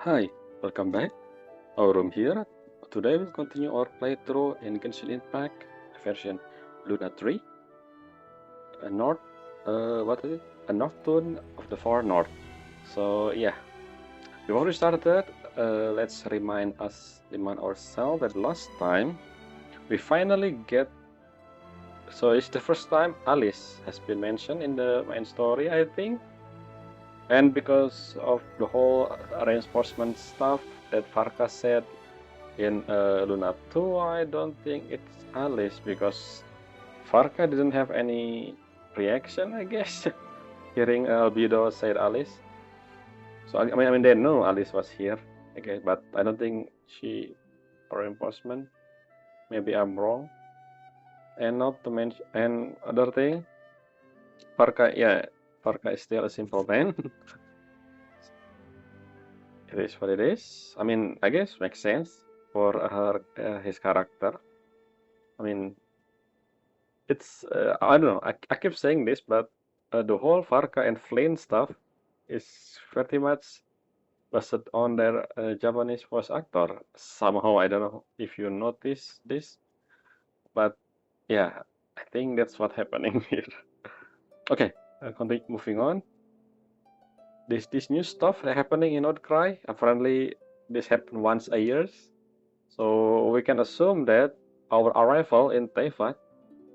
Hi, welcome back. Our room here. Today we'll continue our playthrough in Genshin Impact version Luna 3, a North, what is it? A Nocturne of the Far North. So yeah, before we start that, let's remind ourselves that last time we finally get. So it's the first time Alice has been mentioned in the main story, I think. And because of the whole reinforcement stuff that Farka said in Luna 2, I don't think it's Alice because Farka didn't have any reaction, I guess, hearing Albedo said Alice. So I mean, they know Alice was here, okay, but I don't think she reinforcement. Maybe I'm wrong. And not to mention, and other thing, Farka, yeah, Farka is still a simple man. It is what it is. I mean, I guess makes sense for his character. I mean, it's I don't know. I keep saying this, but the whole Farka and Flynn stuff is pretty much based on their Japanese voice actor. Somehow, I don't know if you notice this, but yeah, I think that's what's happening here. Okay, continue moving on. This new stuff happening in Outcry. Apparently, this happened once a year, so we can assume that our arrival in Teyvat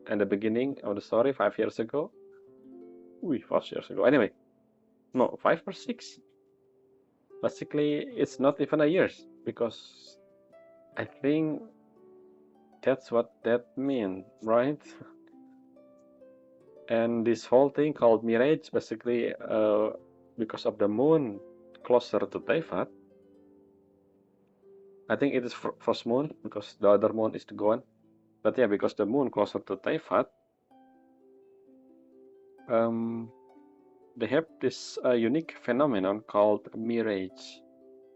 and the beginning of the story 5 years ago. 5 years ago. Anyway, no, 5 or 6. Basically, it's not even a year because I think that's what that means, right? And this whole thing called mirage, basically, because of the moon closer to Teyvat. I think it is first moon because the other moon is gone. But yeah, because the moon closer to Teyvat, they have this unique phenomenon called mirage,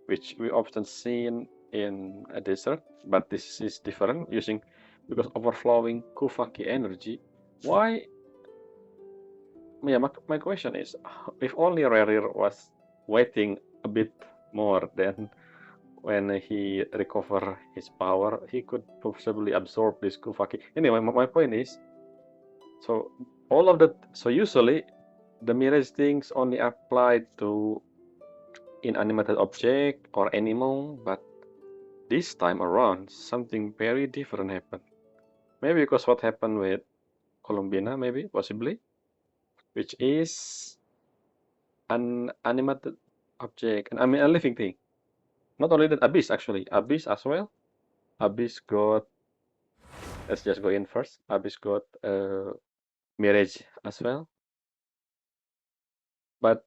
which we often see in a desert, but this is different using because overflowing Kufaki energy. Why? Yeah, my question is, if only Rerir was waiting a bit more than when he recover his power, he could possibly absorb this Kufaki. Anyway, my point is, so all of that. So usually, the mirage things only apply to inanimated object or animal, but this time around, something very different happened. Maybe because what happened with Columbina, maybe, possibly, which is an animated object, and I mean a living thing. Not only that, Abyss actually, Abyss as well. Abyss got, let's just go in first. Abyss got Mirage as well. But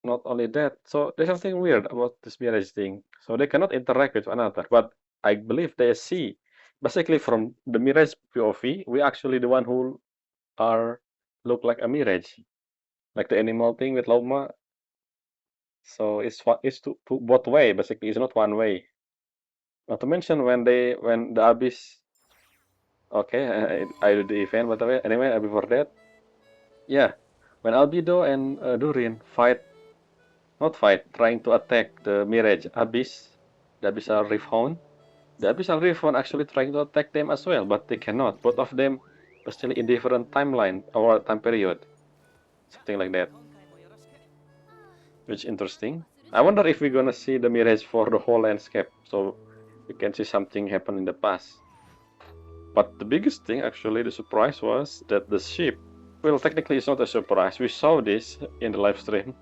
not only that, so there's something weird about this Mirage thing. So they cannot interact with one another, but I believe they see. Basically, from the Mirage POV, we actually the one who are look like a Mirage, like the animal thing with Loma. So it's to both way basically. It's not one way. Not to mention when the Abyss. Okay, I do the event by the way. Anyway, before that, yeah, when Albedo and Durin fight, not fight, trying to attack the Mirage Abyss, the Abyssal Rifthound. The Abyssal Rifthound actually trying to attack them as well, but they cannot. Both of them are still in different timeline or time period, something like that. Which is interesting. I wonder if we're gonna see the mirage for the whole landscape, so we can see something happen in the past. But the biggest thing, actually, the surprise was that the ship. Well, technically, it's not a surprise. We saw this in the live stream.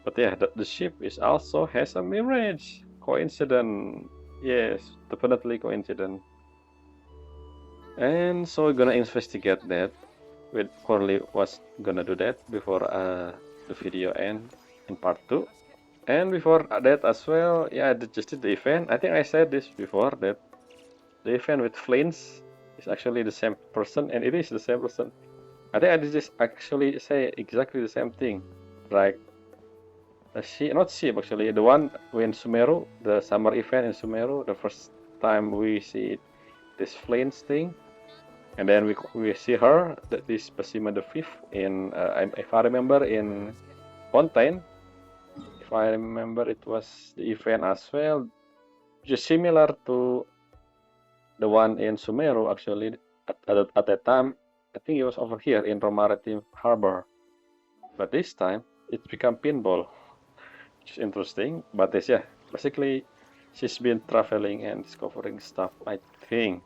But yeah, the ship is also has a mirage. Coincidence. Yes, definitely coincidence. And so we're gonna investigate that. With Corley was gonna do that before the video end in part 2. And before that as well, yeah, I just did the event. I think I said this before that the event with Flins is actually the same person, and it is the same person. I think I did just actually say exactly the same thing. Like, not sheep actually, the one in Sumeru, the summer event in Sumeru, the first time we see this Flins thing. And then we see her, this Basima the Fifth, in, if I remember, in Fontaine. if I remember, it was the event as well, just similar to the one in Sumeru actually. At that time, I think it was over here in Romaretim Harbor. But this time, it's become pinball, which is interesting. But this, yeah, basically, she's been traveling and discovering stuff, I think.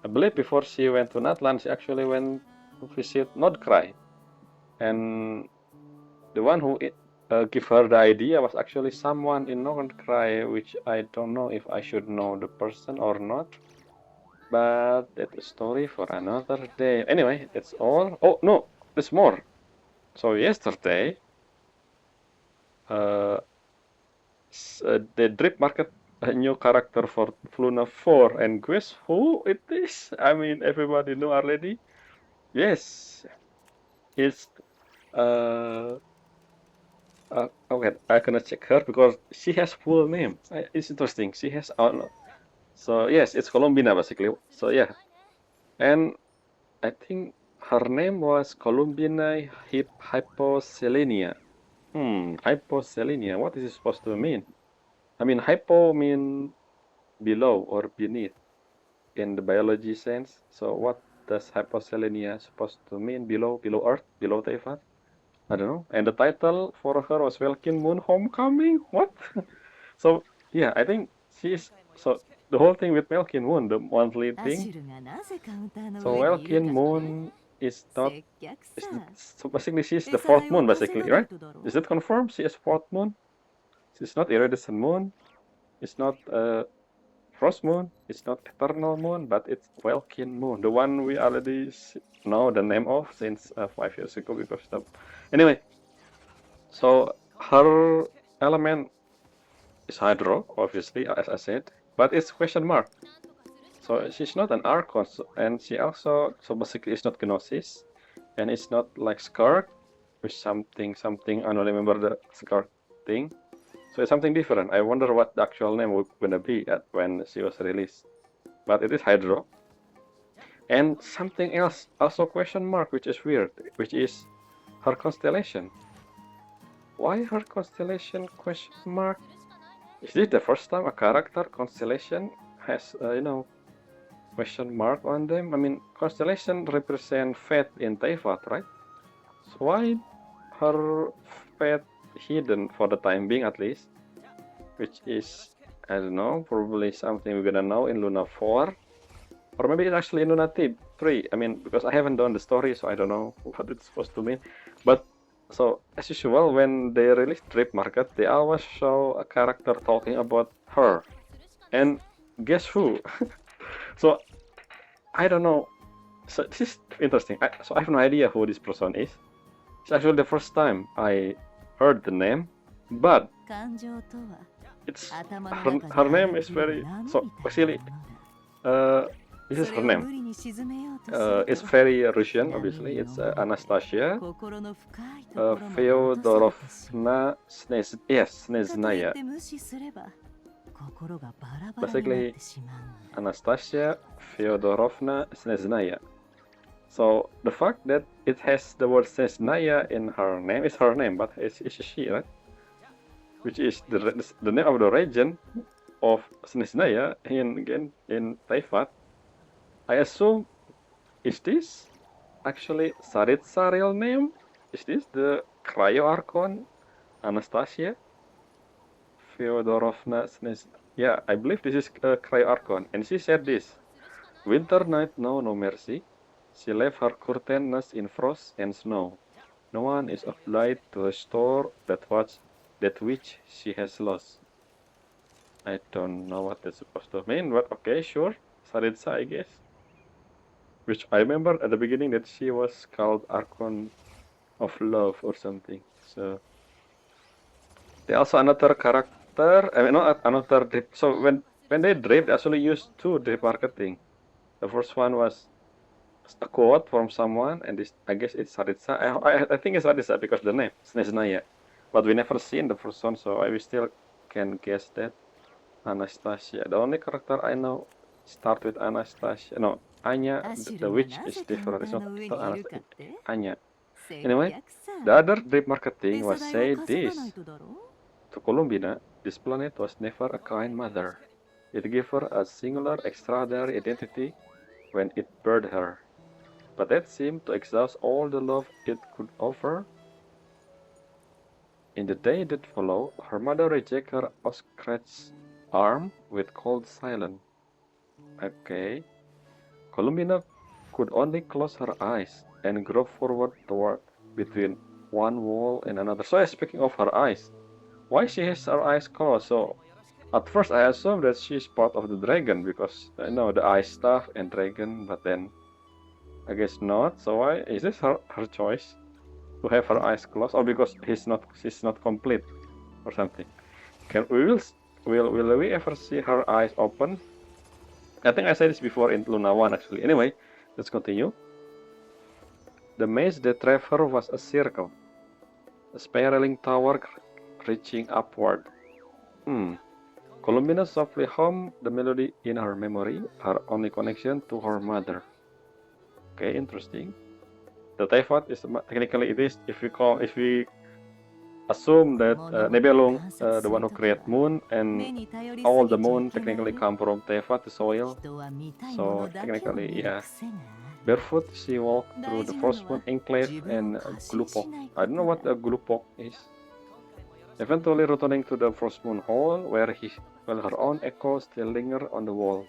I believe before she went to Natlan, she actually went to visit Nordcry. And the one who gave her the idea was actually someone in Nordcry, which I don't know if I should know the person or not. But that's a story for another day. Anyway, that's all. Oh, no, there's more. So yesterday, uh, they drip market a new character for Luna 4, and guess who it is? I mean, everybody know already. Yes, it's uh, okay. I cannot check her because she has full name. It's interesting. She has no. So yes, it's Columbina basically. So yeah, and I think her name was Columbina Hyposelenia. Hyposelenia. What is it supposed to mean? I mean, hypo mean below or beneath in the biology sense. So what does hyposelenia supposed to mean? Below Earth, below Teyvat? I don't know. And the title for her was Welkin Moon Homecoming. What? So yeah, I think she's so the whole thing with Welkin Moon, the monthly thing. So Welkin Moon is not. So basically, she's the fourth moon, basically, right? Is it confirmed? She is fourth moon. She's not iridescent moon. It's not Frost Moon. It's not Eternal Moon, but it's Welkin Moon, the one we already know the name of since 5 years ago because of. Anyway, so her element is Hydro, obviously, as I said, but it's question mark. So she's not an Archon, and she also, so basically it's not Gnosis, and it's not like Skark, with something, I don't remember the Skark thing. So it's something different. I wonder what the actual name was gonna be when she was released. But it is Hydro. And something else, also question mark, which is weird, which is her constellation. Why her constellation question mark? Is this the first time a character constellation has, question mark on them? I mean, constellation represent fate in Teyvat, right? So why her fate hidden for the time being at least? Which is, I don't know, probably something we're gonna know in Luna 4. Or maybe it's actually in Luna 3. I mean, because I haven't done the story, so I don't know what it's supposed to mean. But, so, as usual, when they release Trip Market, they always show a character talking about her. And guess who? So, I don't know. So, this is interesting. So, I have no idea who this person is. It's actually the first time I heard the name, but it's her name is very so basically this is her name. It's very Russian, obviously. It's Anastasia Feodorovna Sneznaya. Basically, Anastasia Feodorovna Sneznaya. So the fact that it has the word Sneznaya in her name is her name, but it's she, right? Which is the name of the region of Sneznaya in Teyvat. I assume, is this actually Saritsa real name? Is this the Cryo Archon Anastasia Feodorovna Sneznaya? Yeah, I believe this is Cryo Archon, and she said this: "Winter night know no mercy. She left her curtains in frost and snow. No one is of light to restore that which she has lost." I don't know what that's supposed to mean, but okay, sure. Saritsa, I guess. Which I remember at the beginning that she was called Archon of Love or something. So they also another character. I mean, not another drip. So when they drip, they actually use two drip marketing. The first one was a quote from someone, and this I guess it's Saritsa. I think it's Saritsa because the name Sneznaya, but we never seen the first one, so I still can guess that Anastasia. The only character I know start with Anastasia. No, Anya, the witch is different. It's not Anastasia. Anya. Anyway, the other drip marketing was say this. To Columbina, this planet was never a kind mother. It gave her a singular, extraordinary identity when it birthed her. But that seemed to exhaust all the love it could offer. In the day that followed, her mother rejected her outstretched arm with cold silence. Okay. Columbina could only close her eyes and grope forward toward between one wall and another. So speaking of her eyes, why she has her eyes closed? So at first I assumed that she's part of the dragon because I know the ice stuff and dragon, but then I guess not. So why is this her choice to have her eyes closed, or because she's not complete or something? Can will we ever see her eyes open? I think I said this before in Luna 1 actually. Anyway, let's continue. The maze they traversed was a circle, a spiraling tower reaching upward. Columbina softly hummed the melody in her memory, her only connection to her mother. Okay, interesting. The Teyvat is technically it is if we assume that Nebelung, the one who created moon, and all the moon technically come from Teyvat, the soil. So technically, yeah. Barefoot, she walked through the first moon enclave and Glupok. I don't know what a Glupok is. Eventually returning to the first moon hall, where her own echo still lingered on the wall.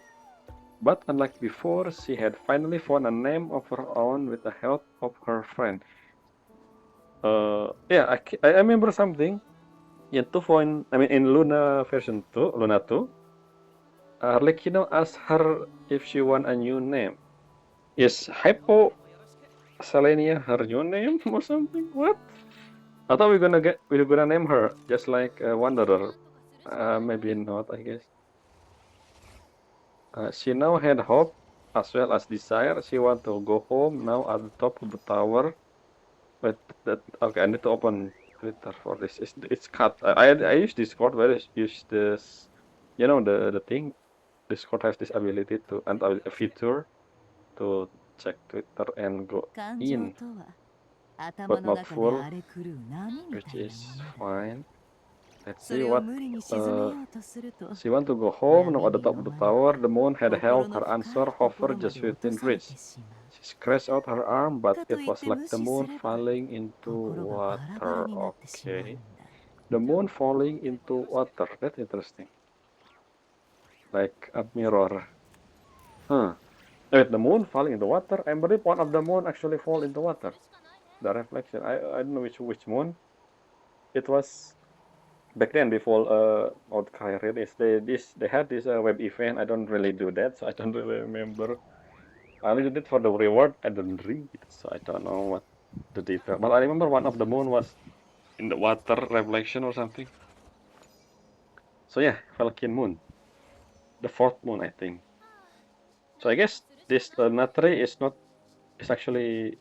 But unlike before, she had finally found a name of her own with the help of her friend. Yeah, I remember something. In in Luna version 2, Luna 2, Arlecchino asked her if she want a new name. Is Hypo Selenia her new name or something? What? I thought we're gonna name her just like Wanderer. Maybe not, I guess. She now had hope as well as desire. She want to go home now at the top of the tower. But that okay, I need to open Twitter for this. It's cut. I use Discord, but I use this. You know the thing. Discord has this ability to and a feature to check Twitter and go in, but not full, which is fine. Let's see what. She want to go home now at the top of the tower. The moon had held her answer, hover just within reach. She scratched out her arm, but it was like the moon falling into water. Okay. The moon falling into water. That's interesting. Like a mirror. Huh. Wait, the moon falling into water? I believe one of the moon actually fall into water. The reflection. I don't know which moon. It was back then before Outcry release. They had this web event. I don't really do that, so I don't really remember. I only did it for the reward. I didn't read, so I don't know what the detail. But I remember one of the moon was in the water reflection or something. So yeah, Falcon Moon, the fourth moon, I think. So I guess this Natri is actually,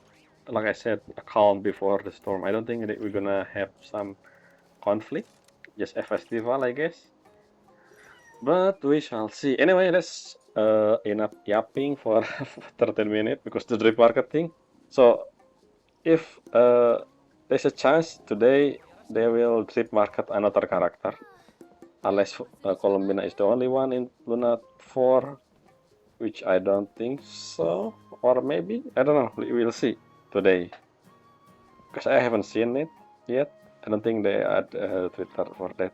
like I said, a calm before the storm. I don't think that we're gonna have some conflict. Just a festival, I guess. But we shall see. Anyway, let's enough yapping for 13 minutes because the drip marketing. So if there's a chance today they will drip market another character, unless Columbina is the only one in Luna 4, which I don't think so, or maybe I don't know. We'll see today because I haven't seen it yet. I don't think they add Twitter for that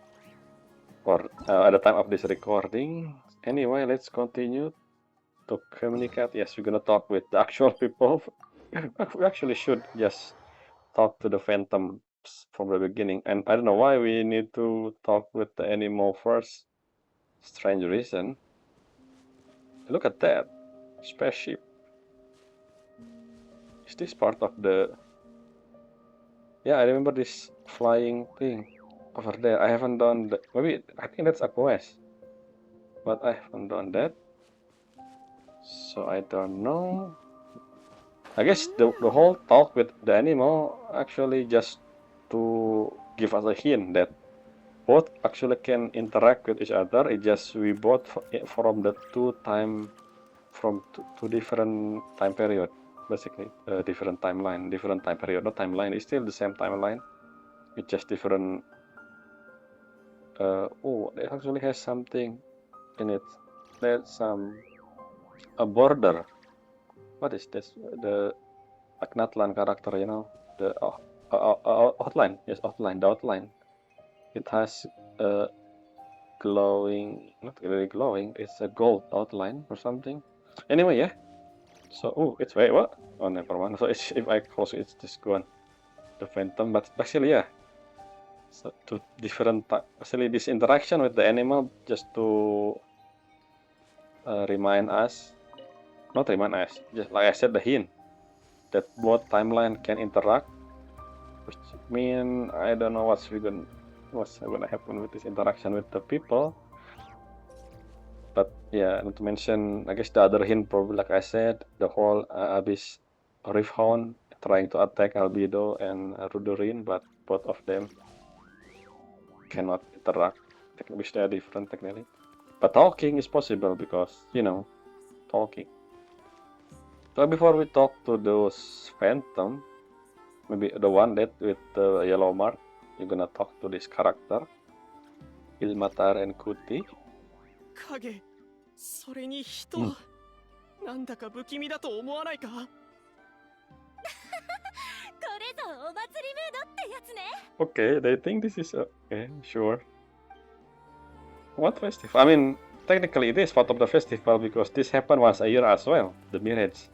or at the time of this recording. Anyway, let's continue to communicate. Yes, we're gonna talk with the actual people. We actually should just talk to the phantoms from the beginning, and I don't know why we need to talk with the animal first. Strange reason. Look at that spaceship. Is this part of the? Yeah, I remember this flying thing over there. I haven't done that. Maybe I think that's a quest, but I haven't done that, so I don't know. I guess the whole talk with the animal actually just to give us a hint that both actually can interact with each other. It just we both from the two different time period, basically different timeline, different time period. Not timeline, it's still the same timeline. It's just different Oh, it actually has something in it. There's a border. What is this? The Agnatlan character, you know, the outline. Yes, outline. The outline. It has a glowing, not really glowing. It's a gold outline or something. Anyway, yeah. So, oh, it's wait, what? Oh, never mind. So it's, if I close it, it's just gone. The phantom, but actually, yeah. So two different. Actually, this interaction with the animal just to remind us, not remind us, just like I said, the hint that both timeline can interact, which mean I don't know what's gonna happen with this interaction with the people. But yeah, not to mention, I guess the other hint probably, like I said, the whole Abyss Rifthound trying to attack Albedo and Rudorin, but both of them cannot interact, which they are different technically. But talking is possible because, you know, talking. So before we talk to those phantom, maybe the one that with the yellow mark, you're gonna talk to this character, Ilmatar and Kuti. 影、それに人、Hmm. なんだか不気味だと思わないか？これぞお祭りムードってやつね。 Okay, they think this is okay, sure. What festival? I mean, technically it is part of the festival because this happened once a year as well. The mirage.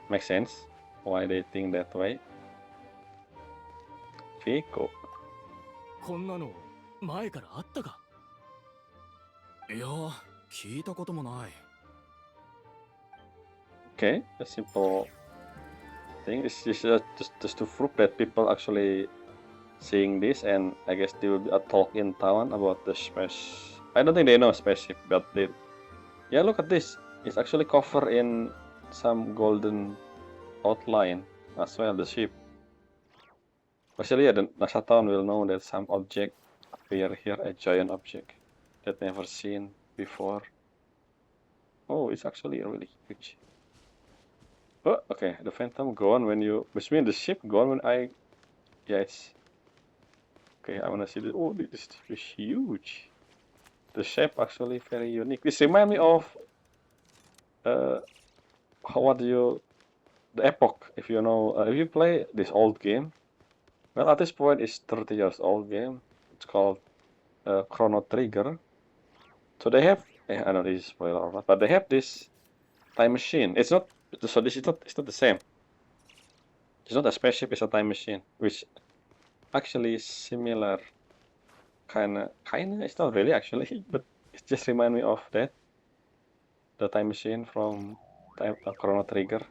Makes sense why they think that way. Vico. こんなの前からあったか？いや、聞いたこともない。Okay, a simple thing. This is just to prove that people actually seeing this, and I guess there will be a talk in town about the space. I don't think they know spaceship, but they. Yeah, look at this. It's actually covered in some golden outline as well. The ship. Actually, yeah, the NASA town will know that some object appear here, a giant object that never seen before. Oh, it's actually really huge. Oh, okay, the phantom gone when you, which means the ship gone when I, yeah, it's, okay, I wanna see this. Oh, this is huge. The shape actually very unique. This remind me of, what do you, the epoch, if you know, if you play this old game, well, at this point it's 30 years old game. It's called Chrono Trigger. So they have, I don't know this is spoiler or not, but they have this time machine. It's not, so this is not, it's not the same. It's not a spaceship, it's a time machine, which actually is similar. Kinda, it's not really actually, but it just remind me of that. The time machine from Chrono Trigger.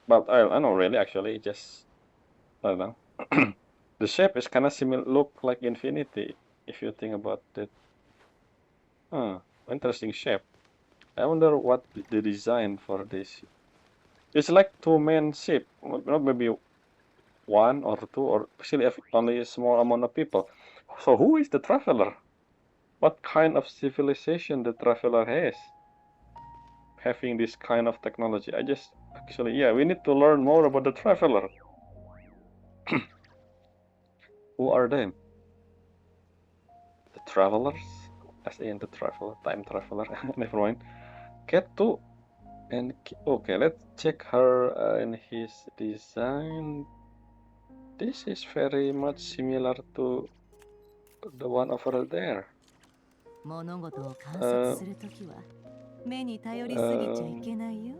But I don't know really actually, it just, I don't know. The shape is kinda similar, look like Infinity, if you think about it. Huh, interesting shape. I wonder what the design for this. It's like two-man ship, not maybe one or two, or actually only a small amount of people. So who is the traveler? What kind of civilization the traveler has? Having this kind of technology. I just actually, yeah, we need to learn more about the traveler. Who are they? The travelers? As in the traveler, time traveler. Never mind. Cat 2. And okay, let's check her and his design. This is very much similar to the one over there. 物事を観察するときは目に頼りすぎちゃいけないよ。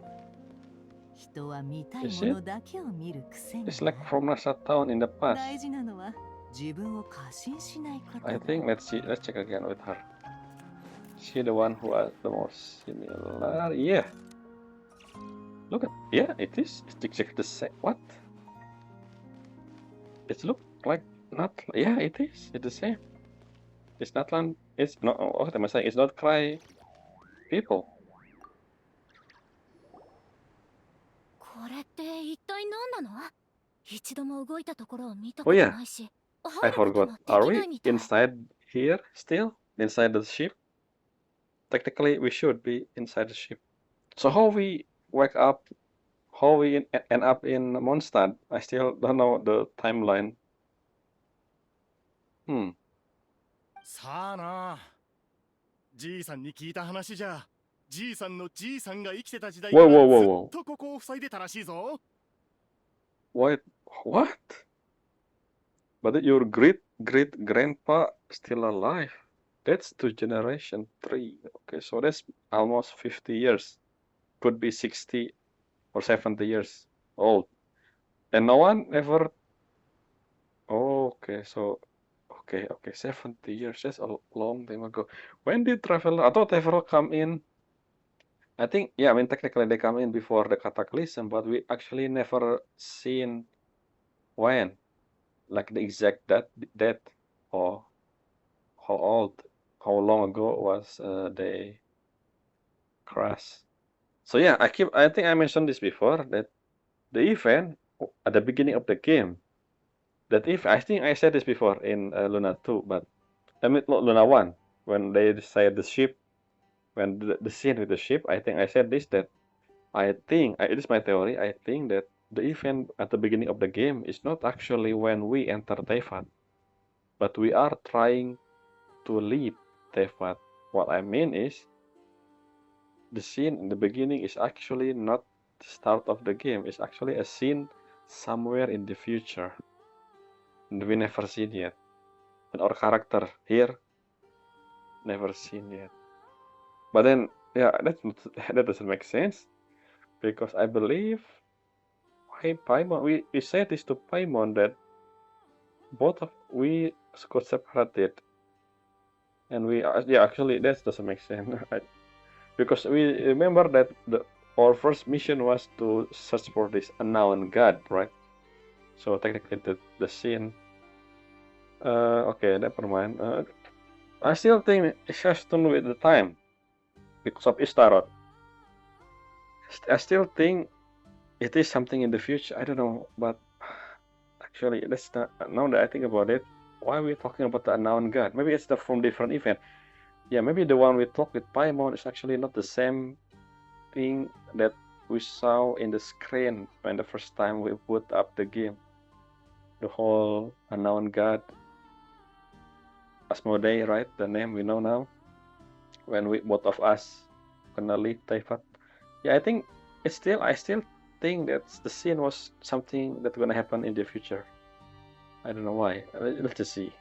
人は見たいものだけを見る癖が It's like from NASA Town in the past. 大事なのは自分を過信しないことだ。 I think let's check again with her. She the one who are the most similar. Yeah. Look at, yeah, it is. It's exactly the same. What? It look like not. Yeah, it is. It's the same. It's not land. It's not. What am I saying? It's not cry people. これって一体何なの？一度も動いたところを見た Oh こと yeah, ないし、 I 入ることも forgot. で Are きな we いみたい。 inside here still? Inside the ship? Technically, we should be inside the ship. So how we wake up? How we end up in Mondstadt? I still don't know the timeline. Hmm. さあな。じいさんに聞いた話じゃ、じいさんのじいさんが生きてた時代か Whoa, ら whoa, ず whoa, っ whoa. とここを塞いでたらしいぞ。What? What? But your great great grandpa still alive? That's to generation three. Okay, so that's almost 50 years. Could be 60 or 70 years old. And no one ever. Oh, okay, so. Okay, 70 years. That's a long time ago. When did Traveler? I thought Traveler come in. I think, yeah, I mean, technically they come in before the Cataclysm, but we actually never seen when, like the exact date, or how old, how long ago was they crash. So yeah, I think I mentioned this before that the event at the beginning of the game, that if I think I said this before in Luna 2, but I mean not Luna 1, when they decided the ship, when the scene with the ship, I think I said this that I think it is my theory. I think that the event at the beginning of the game is not actually when we enter Teyvat, but we are trying to leave Teyvat. What I mean is the scene in the beginning is actually not the start of the game. It's actually a scene somewhere in the future, and we never seen yet. And our character here never seen yet. But then, yeah, that doesn't make sense because I believe, hey, Paimon, we said this to Paimon that both of we got separated, and yeah, actually that doesn't make sense. Because we remember that our first mission was to search for this unknown god, right? So technically the scene. Okay, never mind. I still think it has to do with the time because of Ishtarot. I still think it is something in the future. I don't know, but actually, that's not. Now that I think about it, why are we talking about the unknown god? Maybe it's from different event. Yeah, maybe the one we talked with Paimon is actually not the same thing that we saw in the screen when the first time we put up the game. The whole unknown god, Asmodee, right? The name we know now. When we both of us gonna leave Teyvat. Yeah, I still think that the scene was something that's gonna happen in the future. I don't know why. Let's just see.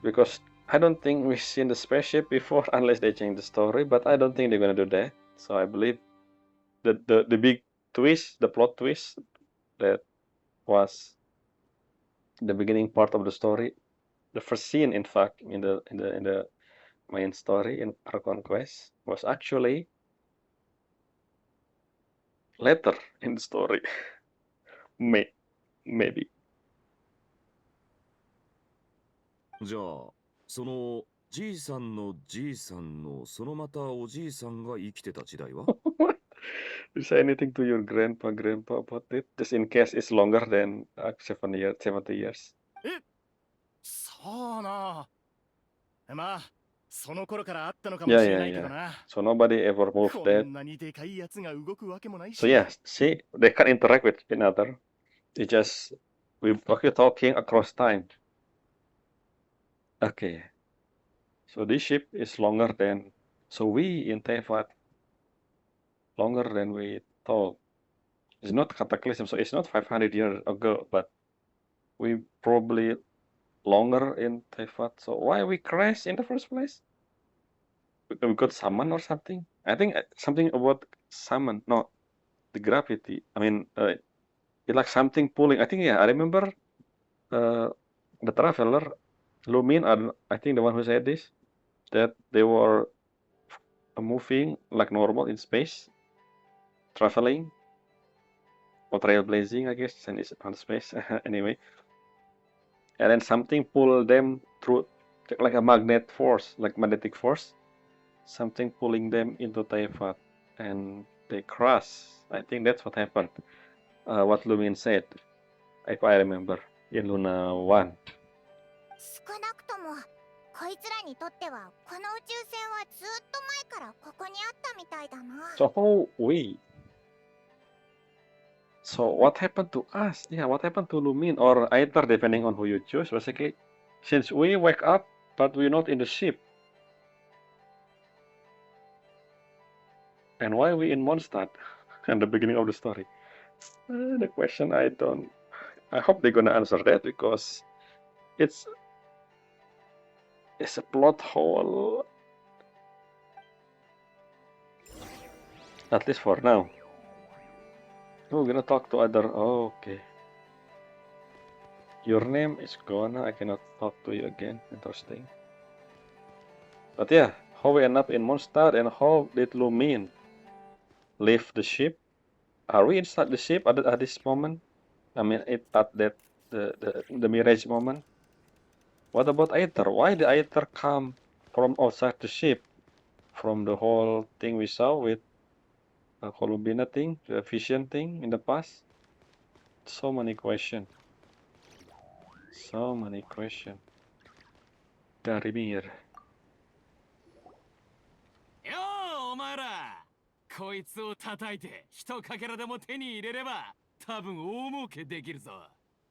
Because I don't think we've seen the spaceship before unless they change the story, but I don't think they're gonna do that. So I believe the big twist, the plot twist that was the beginning part of the story, the first scene in fact in the main story in Archon Quest was actually later in the story. Maybe. じゃあ、そのじいさんのじいさんのそのまたおじいさんが生きてた時代は What? You say anything to your grandpa about it? Just in case it's longer than 7 years, 70 years. え、さあな。まあ、その頃からあったのかも Yeah, しれ yeah, ないけど yeah. な。So nobody ever moved こ that. んなにでかいやつが動くわけもない So し。 yeah, see, they can interact with each other. It just we're talking across time. Okay. So this ship is longer than so we in Teyvat longer than we thought. It's not cataclysm, so it's not 500 years ago, but we probably longer in Teyvat. So why we crash in the first place? We got summoned or something? I think something about summon, no, the gravity. I mean, it's like something pulling. I think, yeah, I remember uh, the traveler, Lumin, I think the one who said this, that they were moving like normal in space, traveling or trailblazing, I guess, and it's on space anyway. And then something pulled them through, like a magnetic force, something pulling them into Teyvat, and they crash. I think that's what happened. What Lumin said, if I remember, in Luna 1. 少なくともこいつらにとってはこの宇宙船はずっと前からここにあったみたいだな。 So how we So what happened to us? Yeah, what happened to Lumin or Aether, depending on who you choose, basically. Since we wake up, but we're not in the ship. And why we in Mondstadt at the beginning of the story? The question I hope they're gonna answer that because it's a plot hole. At least for now. Oh, we're gonna talk to other. Oh, okay. Your name is Gona. I cannot talk to you again. Interesting. But yeah, how we end up in Mondstadt and how did Lumin leave the ship? Are we inside the ship at this moment? I mean, at that the mirage moment. What about Aether? Why did Aether come from outside the ship? From the whole thing we saw with the Columbina thing, the vision thing in the past? So many questions. So many questions. Darimir. よーお前らこいつを叩いて一かけらでも手に入れれば多分大儲けできるぞ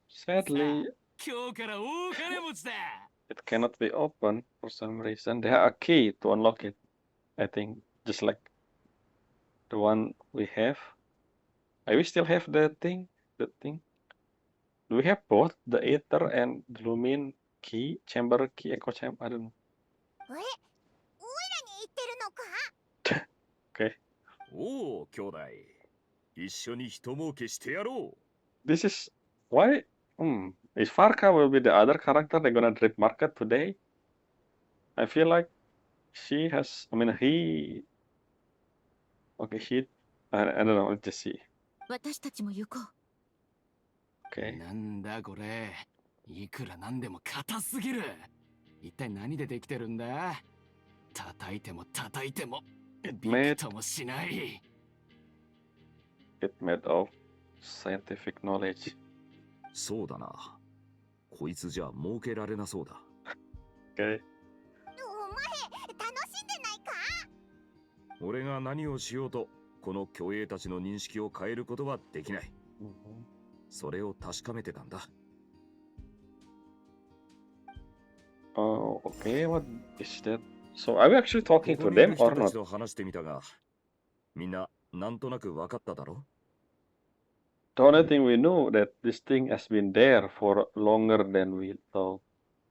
Sadly, 今日から大金持ちだ it cannot be opened for some reason. They have a key to unlock it. I think just like the one we have. I we still have the thing. The thing. Do we have both the Aether and the Lumin key, chamber key, echo chamber? I don't know. え、オイラに言ってるのか？ Okay. おお兄弟、一緒に人儲けしてやろう。 This is why. Is Farka will be the other character they're gonna drip market today? I feel like she has. I mean, he. Okay, he. I don't know. Let's just see. 私たちも行こう。 Okay. なんだこれいくらなんでも硬すぎる一体何でできてるんだ叩いても叩いてもびくともしない It made of scientific knowledge. そうだな。こいつじゃ儲けられなそうだ。 Okay. お前楽しんでないか？俺が何をしようと、この虚栄たちの認識を変えることはできない。それを確かめてたんだ。Oh, okay. What is that? So, are we actually こ talking こ to にいる them 人 or た not? ちと話してみたが、みんななんとなく分かっただろ The only thing we know that this thing has been there for longer than we thought.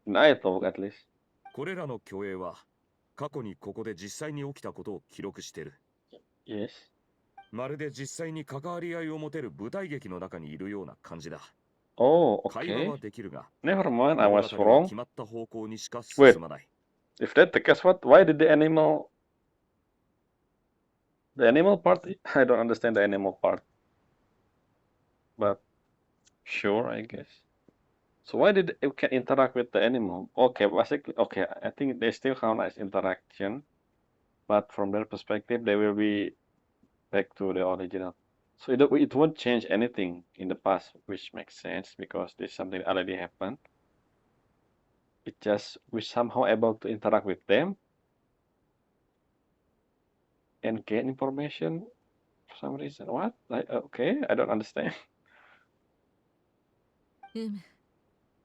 And I thought, at least. これらの虚栄は、過去にここで実際に起きたことを記録してる。 Yes. まるで実際に関わり合いを持てる舞台劇の中にいるような感じだ。 Oh, 会話 okay. はできるが、 Never mind, I 物 was 語は wrong. 決まった方向にしか進まない。 If that's the case, why did the animal part? I don't understand the animal part. But sure, I guess. So why did it can interact with the animal? Okay, basically, okay, I think they still count as interaction, but from their perspective, they will be back to the original. So it won't change anything in the past, which makes sense because this is something that already happened. It just we somehow able to interact with them and gain information for some reason. What? Okay, I don't understand.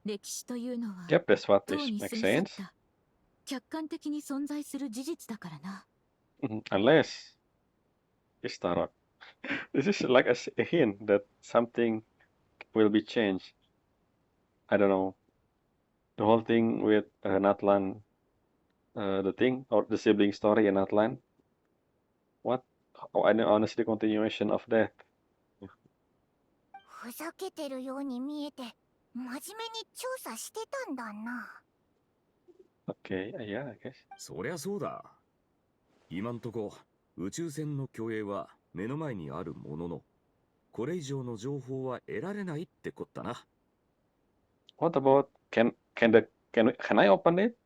歴史というのは Yep, that's what とう is に makes 過ぎ去っ sense. た客観的に存在する事実だからな。 Unless it's tarot. This is like a hint that something will be changed. I don't know. The whole thing with Natlan, the thing or the sibling story in Natlan. What? Oh, I know honestly continuation of that. ふざけてるように見えて真面目に調査してたんだな。 Okay, yeah, I guess. そりゃそうだ。今んとこ宇宙船の虚栄は目の前にあるものの、これ以上の情報は得られないってこったな。 What about can I open it?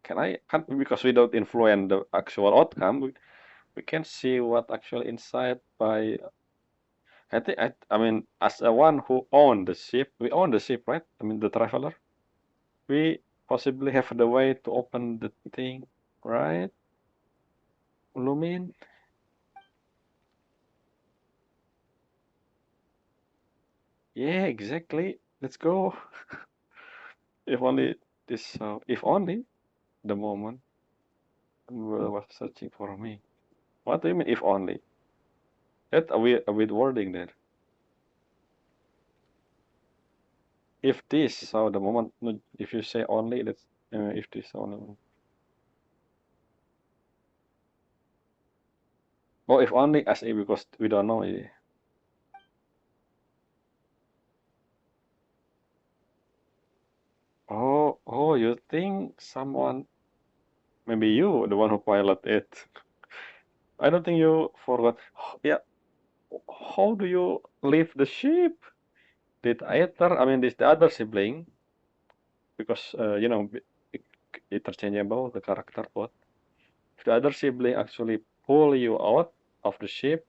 Because we don't influence the actual outcome. We can see what actually inside by. I mean, as a one who own the ship, we own the ship, right? I mean, the traveler. We possibly have the way to open the thing, right? Lumin. Yeah, exactly. Let's go. If only this, if only the moment was searching for me. What do you mean, if only? That's a weird wording there. If this, so the moment, no, if you say only, that's if this only. Oh, if only as if because we don't know. Yeah. Oh, you think someone, maybe you, the one who pilot it. I don't think you forgot. Yeah, how do you leave the ship? Did Aether, I mean, this the other sibling, because interchangeable the character both. If the other sibling actually pull you out of the ship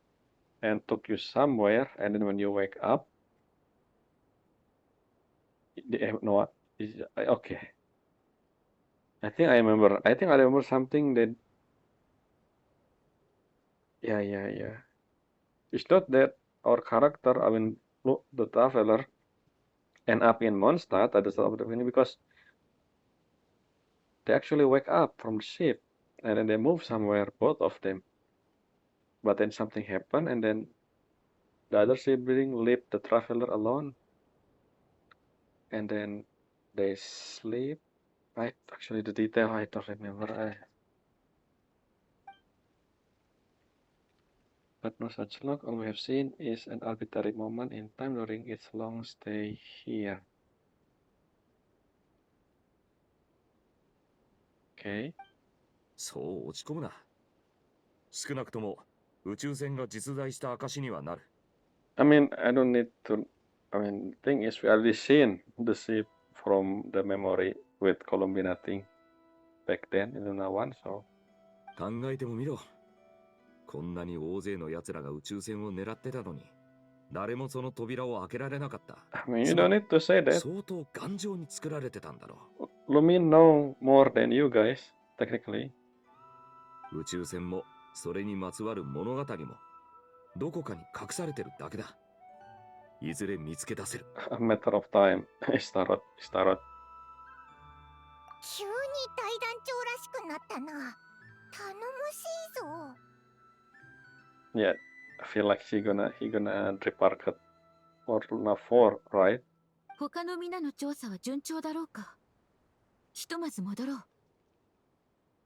and took you somewhere, and then when you wake up, no, okay. I think I remember something that, yeah. It's not that our character, I mean, look, the traveler, end up in Mondstadt at the start of the beginning because they actually wake up from the ship and then they move somewhere, both of them. But then something happened, and then the other sibling left the traveler alone, and then they sleep. I actually the detail I don't remember. But no such luck. All we have seen is an arbitrary moment in time during its long stay here. Okay. そう落ち込むな。少なくとも宇宙船が実在した証にはなる。I mean, I don't need to. I mean, the thing is, we already seen the ship from the memory with Columbina thing back then in the one, so. 考えてもみろ。こんなに大勢の奴らが宇宙船を狙ってたのに、誰もその扉を開けられなかった。I mean, you don't need to say that. 相当頑丈に作られてたんだろう。Lumin know more than you guys, technically. 宇宙船もそれにまつわる物語もどこかに隠されてるだけだ。いずれ見つけ出せる。A matter of time. Starot. 急に大団長らしくなったな。頼もしいぞ。Yeah, I feel like he gonna repark for Luna 4, right? 他の皆の調査は順調だろうか。ひとまず戻ろう。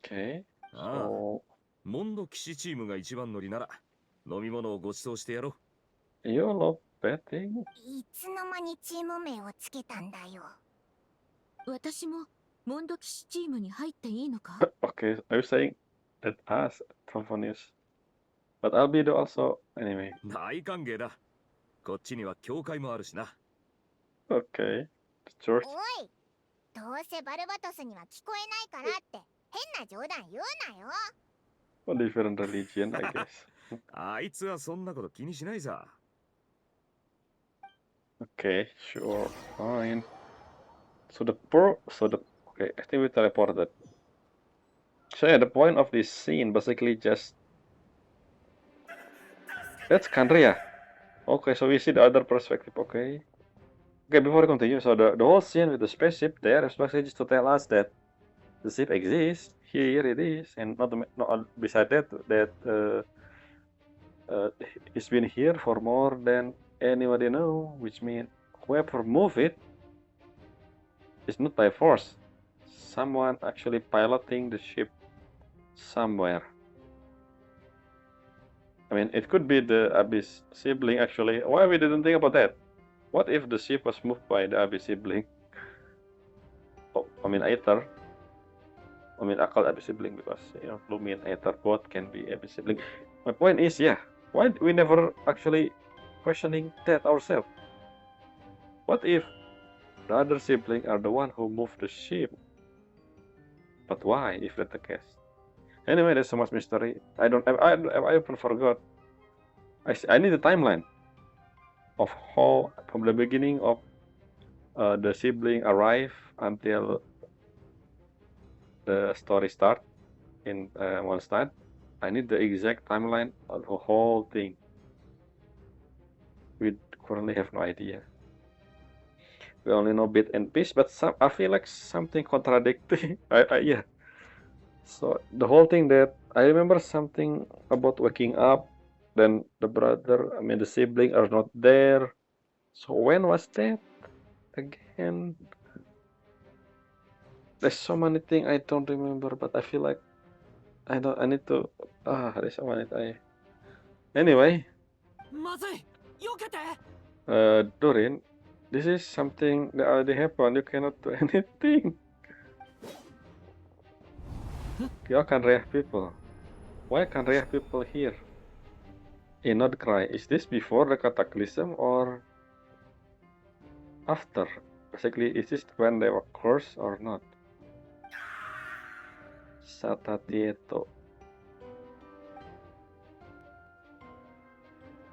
Okay. ああ、 So モンド騎士チームが一番乗りなら飲み物をご馳走してやろ you love betting? いつの間にチーム名をつけたんだよ。私もモンド騎士チームに入っていいのか？ Okay, are you saying that us, Trophonius? But I'll be the also anyway. う。大歓迎だ。こっちには教会もあるしな。Okay. The church. おい、どうせバルバトスには聞こえないからって変な冗談言うなよ。A different religion, I guess. あいつはそんなこと気にしないさ。Okay, sure, fine. Okay, I think we teleported. So yeah, the point of this scene basically just that's Kandria. Okay, so we see the other perspective. Okay. Okay, before we continue, so the whole scene with the spaceship there is basically just to tell us that the ship exists. Here it is, and not beside that it's been here for more than anybody know, which means whoever moved it is not by force. Someone actually piloting the ship somewhere. I mean, it could be the Abyss sibling actually. Why we didn't think about that? What if the ship was moved by the Abyss sibling? Oh, I mean Aether. I mean, I call Abyss sibling because Lumi and Aether both can be Abyss sibling. My point is, yeah, why we never actually questioning that ourselves? What if the other sibling are the one who moved the ship? But why, if that's the case? Anyway, there's so much mystery. I even forgot. I need a timeline of how, from the beginning of the sibling arrive until the story start in Mondstadt. I need the exact timeline of the whole thing. We currently have no idea. We only know bit and piece, but I feel like something contradicting. Yeah. So the whole thing that I remember something about waking up, then the sibling are not there. So when was that again? There's so many things I don't remember, but I feel like I need to. There's so many. Anyway, まずい避けて Dorin, this is something that already happened. You cannot do anything. You can react people. Why can't react people here? Not cry. Is this before the cataclysm or after? Basically, is this when they were cursed or not? Satatieto.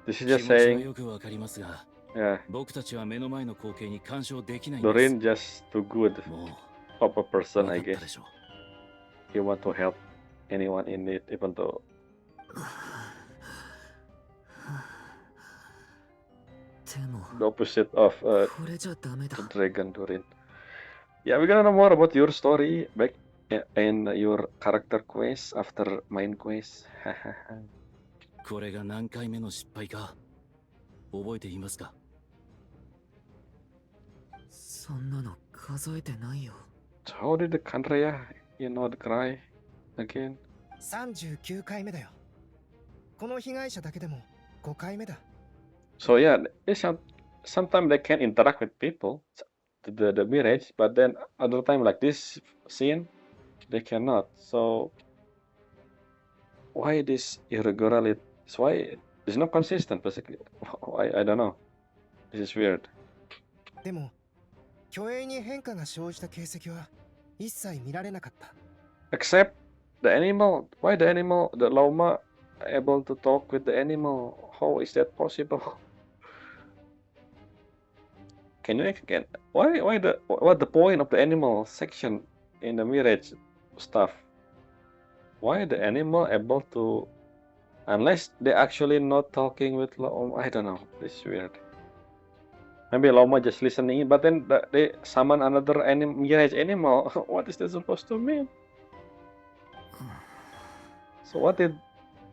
This is 気 just 持ちは saying, よくわかりますが yeah, 僕たちは目の前の光景に干渉できないんです Dorin just too good も of a う person, 分 I かったで guess. しょ He want to help anyone in need, even though でも the opposite of これじゃダメだ the dragon Dorin. Yeah, we're gonna know more about your story back in your character quest after main quest. これが何回目の失敗か覚えていますかそんなの数えてないよ So how did the Kandrya, cry again? 39回目だよ。この被害者だけでも5回目だ。 So yeah, sometimes they can interact with people, the mirage, but then other time like this scene, they cannot. So why this irregularity? Why it's not consistent basically? I don't know. This is weird. でも、虚栄に変化が生じた形跡は一切見られなかった。 Except the animal. Why the animal? The Loma able to talk with the animal? How is that possible? Can you again? Why what the point of the animal section in the mirage stuff? Why the animal able to, unless they actually not talking with Loma? I don't know. This is weird. Maybe Loma just listening, but then they summon another mirage animal. What is that supposed to mean? So what did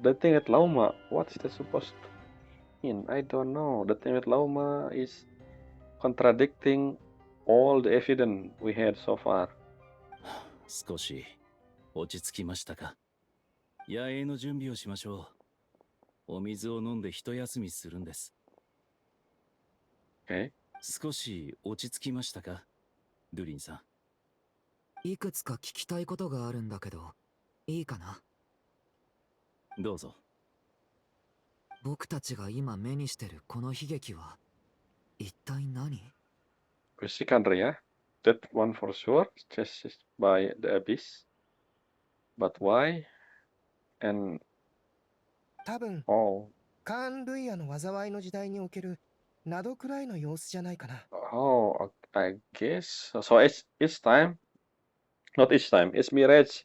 the thing with Loma? What is that supposed to mean? I don't know. The thing with Loma is contradicting all the evidence we had so far. 少し落ち着きましたか野営の準備をしましょうお水を飲んで一休みするんです Okay. 少し落ち着きましたかドゥリンさんいくつか聞きたいことがあるんだけどいいかなどうぞ僕たちが今目にしてるこの悲劇は一体何 We see Kandria. That one for sure. Just by the abyss. But why? And 多分、 oh, カーン・ルイヤの災いの時代におけるナドくらいの様子じゃないかな。I guess so. Each time, not each time. It's mirage.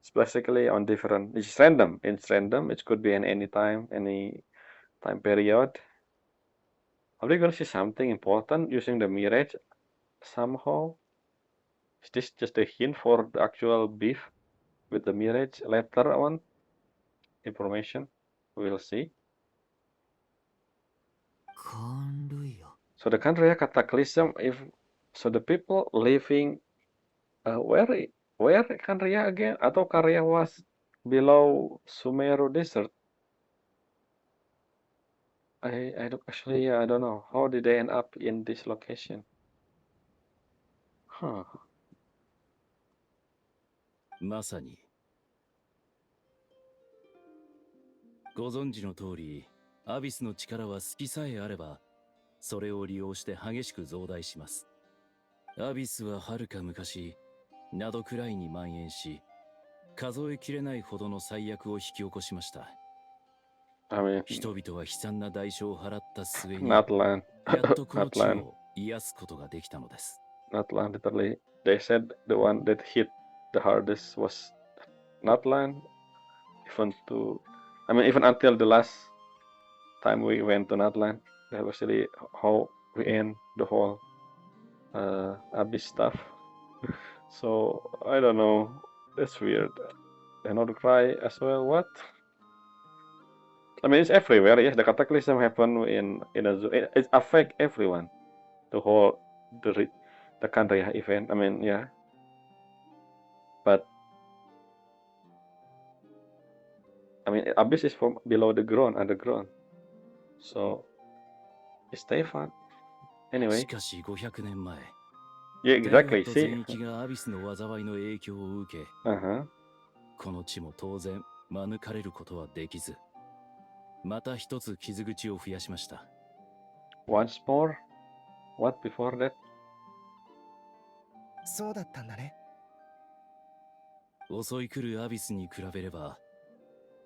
It's basically on different. It's random. It's random. It could be in any time, any time period. Are we gonna see something important using the mirage somehow? Is this just a hint for the actual beef with the mirage later on? Information. We'll see. カーン・ルイヤ So the country cataclysm. If so, the people living where Kanria again? Atau Karya was below Sumeru Desert? I don't actually I don't know. How did they end up in this location? Huh. まさにご存知の通りアビスの力は隙さえあればそれを利用して激しく増大しますアビスははるか昔ナドくらいに蔓延し数えきれないほどの災厄を引き起こしました I mean, 人々は悲惨な代償を払った末に not land. やっとこの地 Not land. を癒すことができたのです Not land. Literally, they said the one that hit the hardest was not land. Even until the last time we went to Natlan, that was really how we end the whole Abyss stuff. So I don't know. That's weird. And outcry as well. What? I mean, it's everywhere. Yes, the cataclysm happened in a zoo. It affect everyone. The whole the country event. I mean, yeah. But I mean, abyss is from below the ground, underground. So it's terrifying. し Anyway, かし500年前、 yeah, ダイヤ exactly. と See, 全域がアビスの災いの影響を受け、 uh-huh. この地も当然免れることはできず、また一つ傷口を増やしました。 Once more. What before that? そうだったんだね。襲い来るアビスに比べれば、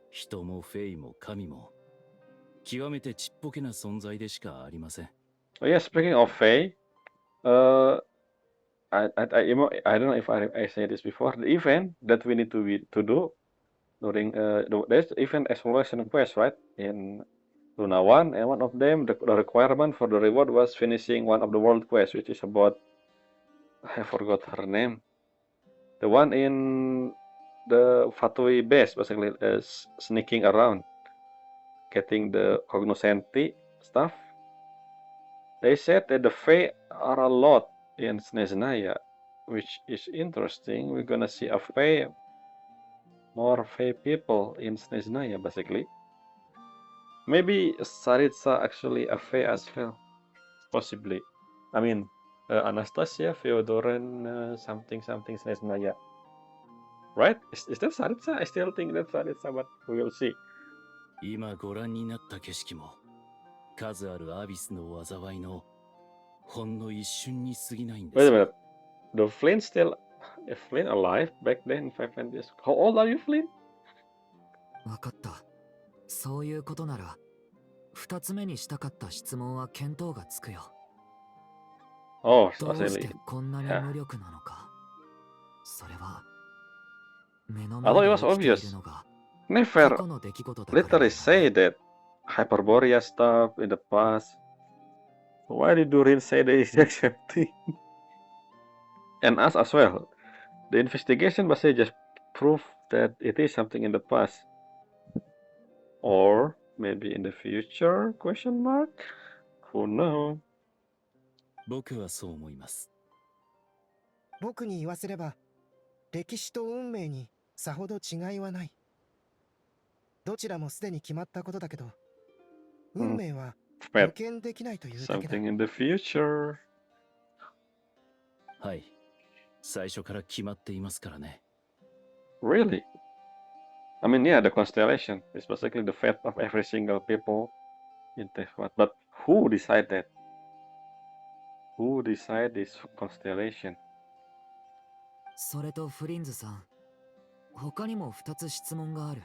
人もフェイも神も極めてちっぽけな存在でしかありません。 Oh yeah, speaking of Faye, uh, I don't know if I said this before. The event that we need to do during there's event exploration quest, right? In Luna 1, and one of them, the requirement for the reward was finishing one of the world quests, which is about, I forgot her name. The one in the Fatui base, basically, sneaking around, getting the cognoscenti stuff. They said that the Fae are a lot in Snezhnaya, which is interesting. We're gonna see a Fae, more Fae people in Snezhnaya, basically. Maybe Saritsa actually a Fae as well, possibly. I mean, Anastasia, Feodoran, something Snezhnaya. Right? Is that Saritsa? I still think that's Saritsa, but we will see. 今ご覧になった景色も、数あるアビスの災いのほんの一瞬に過ぎないんで Wait a す。 minute. The Flint still, is Flint alive back then? 500 How old are you, Flint? わかった。そういうことなら、二つ目にしたかった質問は見当がつくよ。Oh, どうして actually, こんなに yeah. 無力なのか。それは、目の I 前 thought で it was 起きている obvious. のが、過 Never 去の出来事だからなんだ literally say ね。 that Hyperborea stuff in the past. Why did Durin say the exact same thing? And us as well. The investigation basically just prove that it is something in the past. Or maybe in the future? Question mark? Who knows? 僕はそう思います。僕に言わせれば、歴史と運命にさほど違いはない。どちらもすでに決まったことだけど、運命は予 But 見できないというだけだ。 something in the future. はい。最初から決まっていますからね。 Really? I mean, yeah, the constellation is basically the fate of every single people in Tefat. But who decide that? Who decide this constellation? それとフリンズさん、他にも二つ質問がある。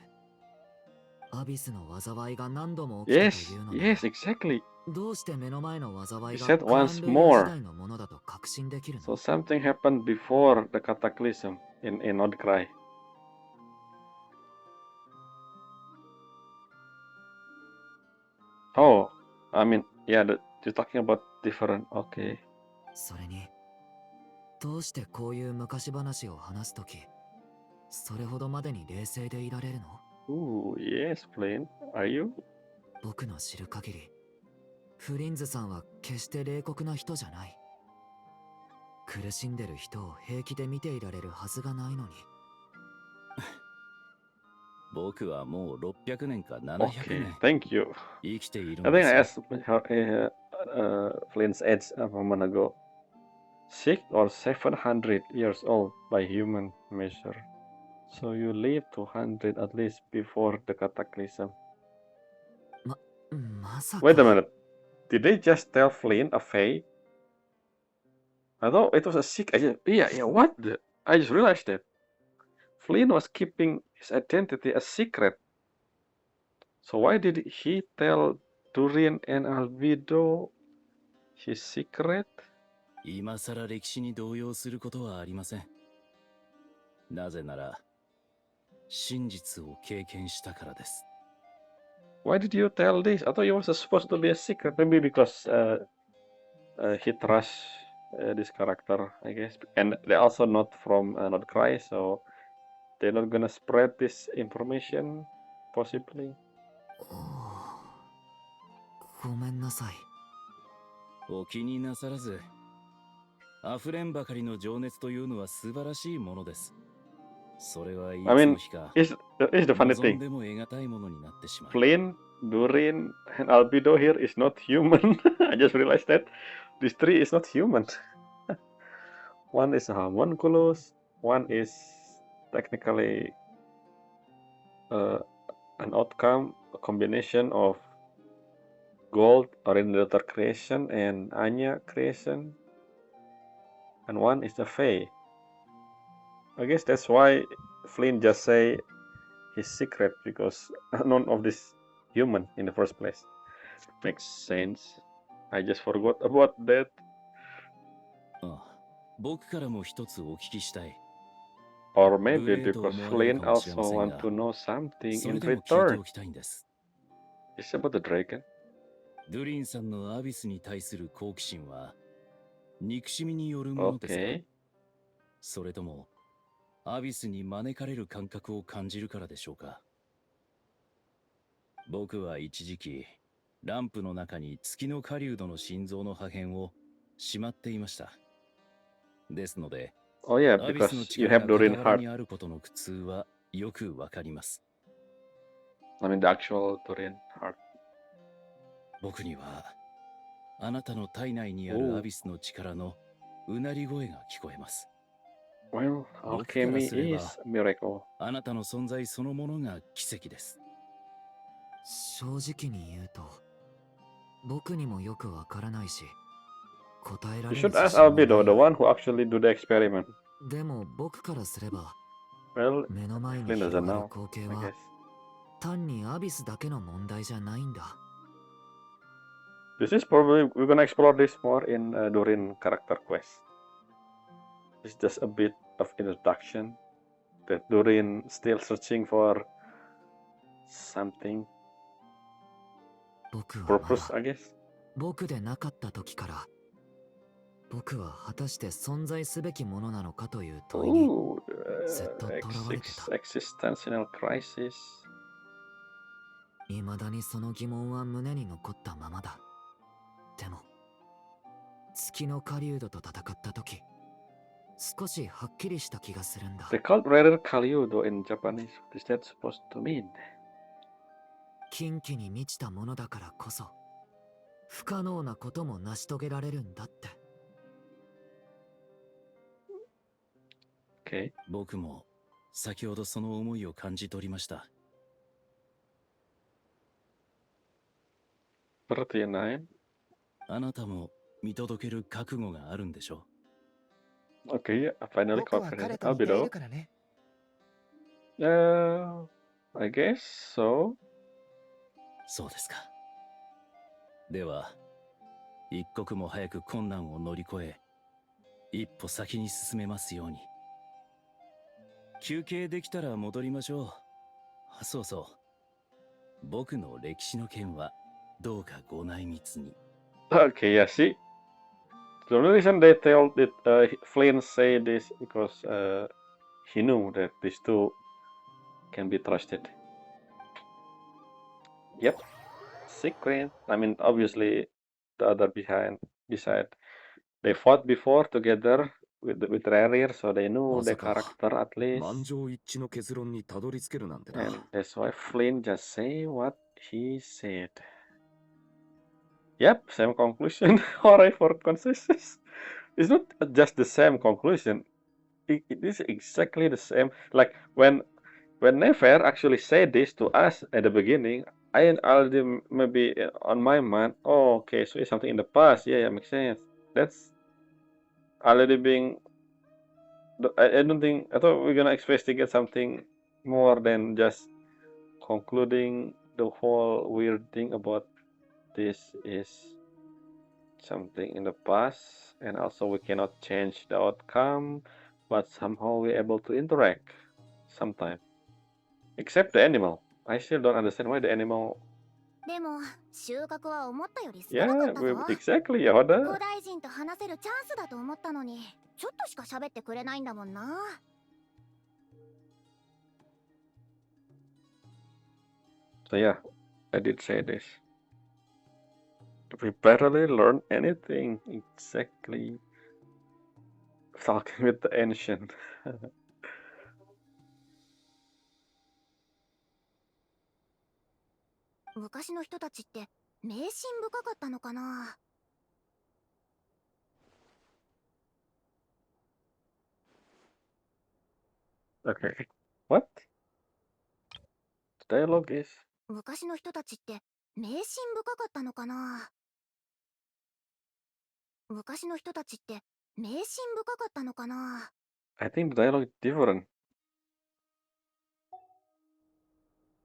アビスの災いが何度も起きたと Yes, いうのなら、 yes, exactly. どうして目の前の災い You が said クラン once ルイヤー more. 時代のものだと確信できる So の？ something happened before the cataclysm in Outcry. Oh, I mean, yeah, you're talking about different. Okay. それに、どうしてこういう昔話を話すとき、それほどまでに冷静でいられるの？ Ooh, yes, Flynn. Are you? 僕の知る限り、フリンズさんは決して冷酷な人じゃない。苦しんでる人を平気で見ていられるはずがないのに。僕はもう600年か700 Okay, 年 thank you. 生きている I んで think I す。 asked her, Flynn's age a moment ago. 6 or 700 years old by human measure. So you live 200 at least before the cataclysm. まさ Wait a か。 minute. Did they just tell Flynn a Fae? I thought it was a secret. Yeah, what the? I just realized that. Flynn was keeping his identity a secret. So why did he tell Durin and Albedo his secret? 今さら歴史に動揺することはありません。なぜなら、真実を経験したからです。 Why did you tell this? I thought it was supposed to be a secret. Maybe because he trusts this character, I guess. And they're also not from Nordcry, so they're not gonna spread this information, possibly. ごめんなさい。お気になさらず。溢れんばかりの情熱というのは素晴らしいものです。それはいつ I の mean, 日か is the funny 望ん thing. でも得難いものになってしまう。Flynn, Durin, and Albedo here is not human. I just realized that these three is not human. One is a homunculus, one is technically an outcome, a combination of gold, Originator creation, and Anya creation, and one is the Fae. I guess that's why Flynn just say his secret, because none of this human in the first place. Makes sense. I just forgot about that. ああ、僕からも一つお聞きしたい。 Or maybe 無礼と because 思われる Flynn かもしれま also せん want が、 to know something そ in れでも聞いて return. おきたいんです。 It's about the dragon. ドゥリンさんのアビスに対する好奇心は憎しみによるものですか、 Okay. それともアビスに招かれる感覚を感じるからでしょうか。僕は一時期ランプの中に月の狩人の心臓の破片をしまっていました。ですので、 Oh yeah, アビス because の you 力 have が Durin 傍ら heart. にあることの苦痛はよくわかります。 I mean the actual Durin heart. 僕にはあなたの体内にあるアビスの力のうなり声が聞こえます。 Well, 僕から alchemy すれば is a miracle. あなたの存在そのものが奇跡です。正直に言うと、僕にもよくわからないし、答えら You れる should 自 ask 信もない Albedo, the one who actually do the experiment. でも僕からすれば、 Well, 目の前に Flynn 広 doesn't がる know, 光景 I は guess. 単にアビスだけの問題じゃないんだ。 This is probably we're gonna explore this more in Durin character quest. It's just a bit of introduction that Durin still searching for something 僕はま purpose, だ I guess. 僕でなかった時から、僕は果たして存在すべきものなのかという問いに Ooh, ずっと囚われてた。 existential crisis. 未だにその疑問は胸に残ったままだ。でも、月の狩人と戦った時、少しはっきりした気がするんだ。 They called rare Kalyudo in Japanese. What is that supposed to mean? 禁忌に満ちたものだからこそ、不可能なことも成し遂げられるんだって。Okay. 僕も先ほどその思いを感じ取りました。 39. あなたも見届ける覚悟があるんでしょ Okay, I finally 僕は confident. 彼と似ている Albedo. からね。I guess so. う。そうですか。では、一刻も早く困難を乗り越え、一歩先に進めますように。休憩できたら戻りましょう。そうそう。僕の歴史の件はどうかご内密に。 Okay, yeah, see? The only reason they tell that Flynn say this because he knew that these two can be trusted. Yep. Secret. I mean, obviously, the other beside, they fought before together with Rarier, so they knew the まさか character at least. 満場一致の結論にたどり着けるなんてな。 And that's why Flynn just say what he said. Yep, same conclusion. Alright, for consensus. It's not just the same conclusion. It is exactly the same. Like when Nefer actually said this to us at the beginning, I already maybe on my mind, oh, okay, so it's something in the past. Yeah, makes sense. That's already being. I don't think. I thought we're gonna investigate something more than just concluding the whole weird thing about this is something in the past, and also we cannot change the outcome, but somehow we're able to interact sometimes. Except the animal. I still don't understand why the animal でも収穫は思ったより少なか Yeah, ったぞ。 exactly, 古 Yoda. 代人と話せるチャンスだと思ったのに、ちょっとしか喋ってくれないんだもんな。So yeah, I did say this. We barely learned anything exactly. Talking with the ancient. 昔の人たちって迷信深かったのかな。 Okay. What? The dialogue is. 昔の人たちって迷信深かったのかな。昔の人たちって迷信深かったのかな。 I think the dialogue is different.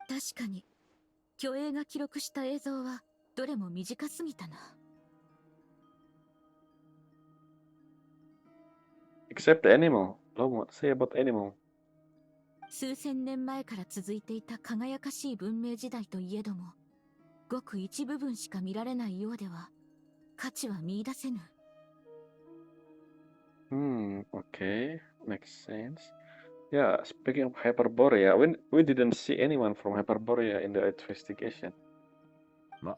確かに虚栄が記録した映像はどれも短すぎたな。 Except the animal. What say about animal? 数千年前から続いていた輝かしい文明時代といえども、ごく一部分しか見られないようでは価値は見出せぬ。 Okay. Makes sense. Yeah, speaking of Hyperborea, we didn't see anyone from Hyperborea in the investigation. ま、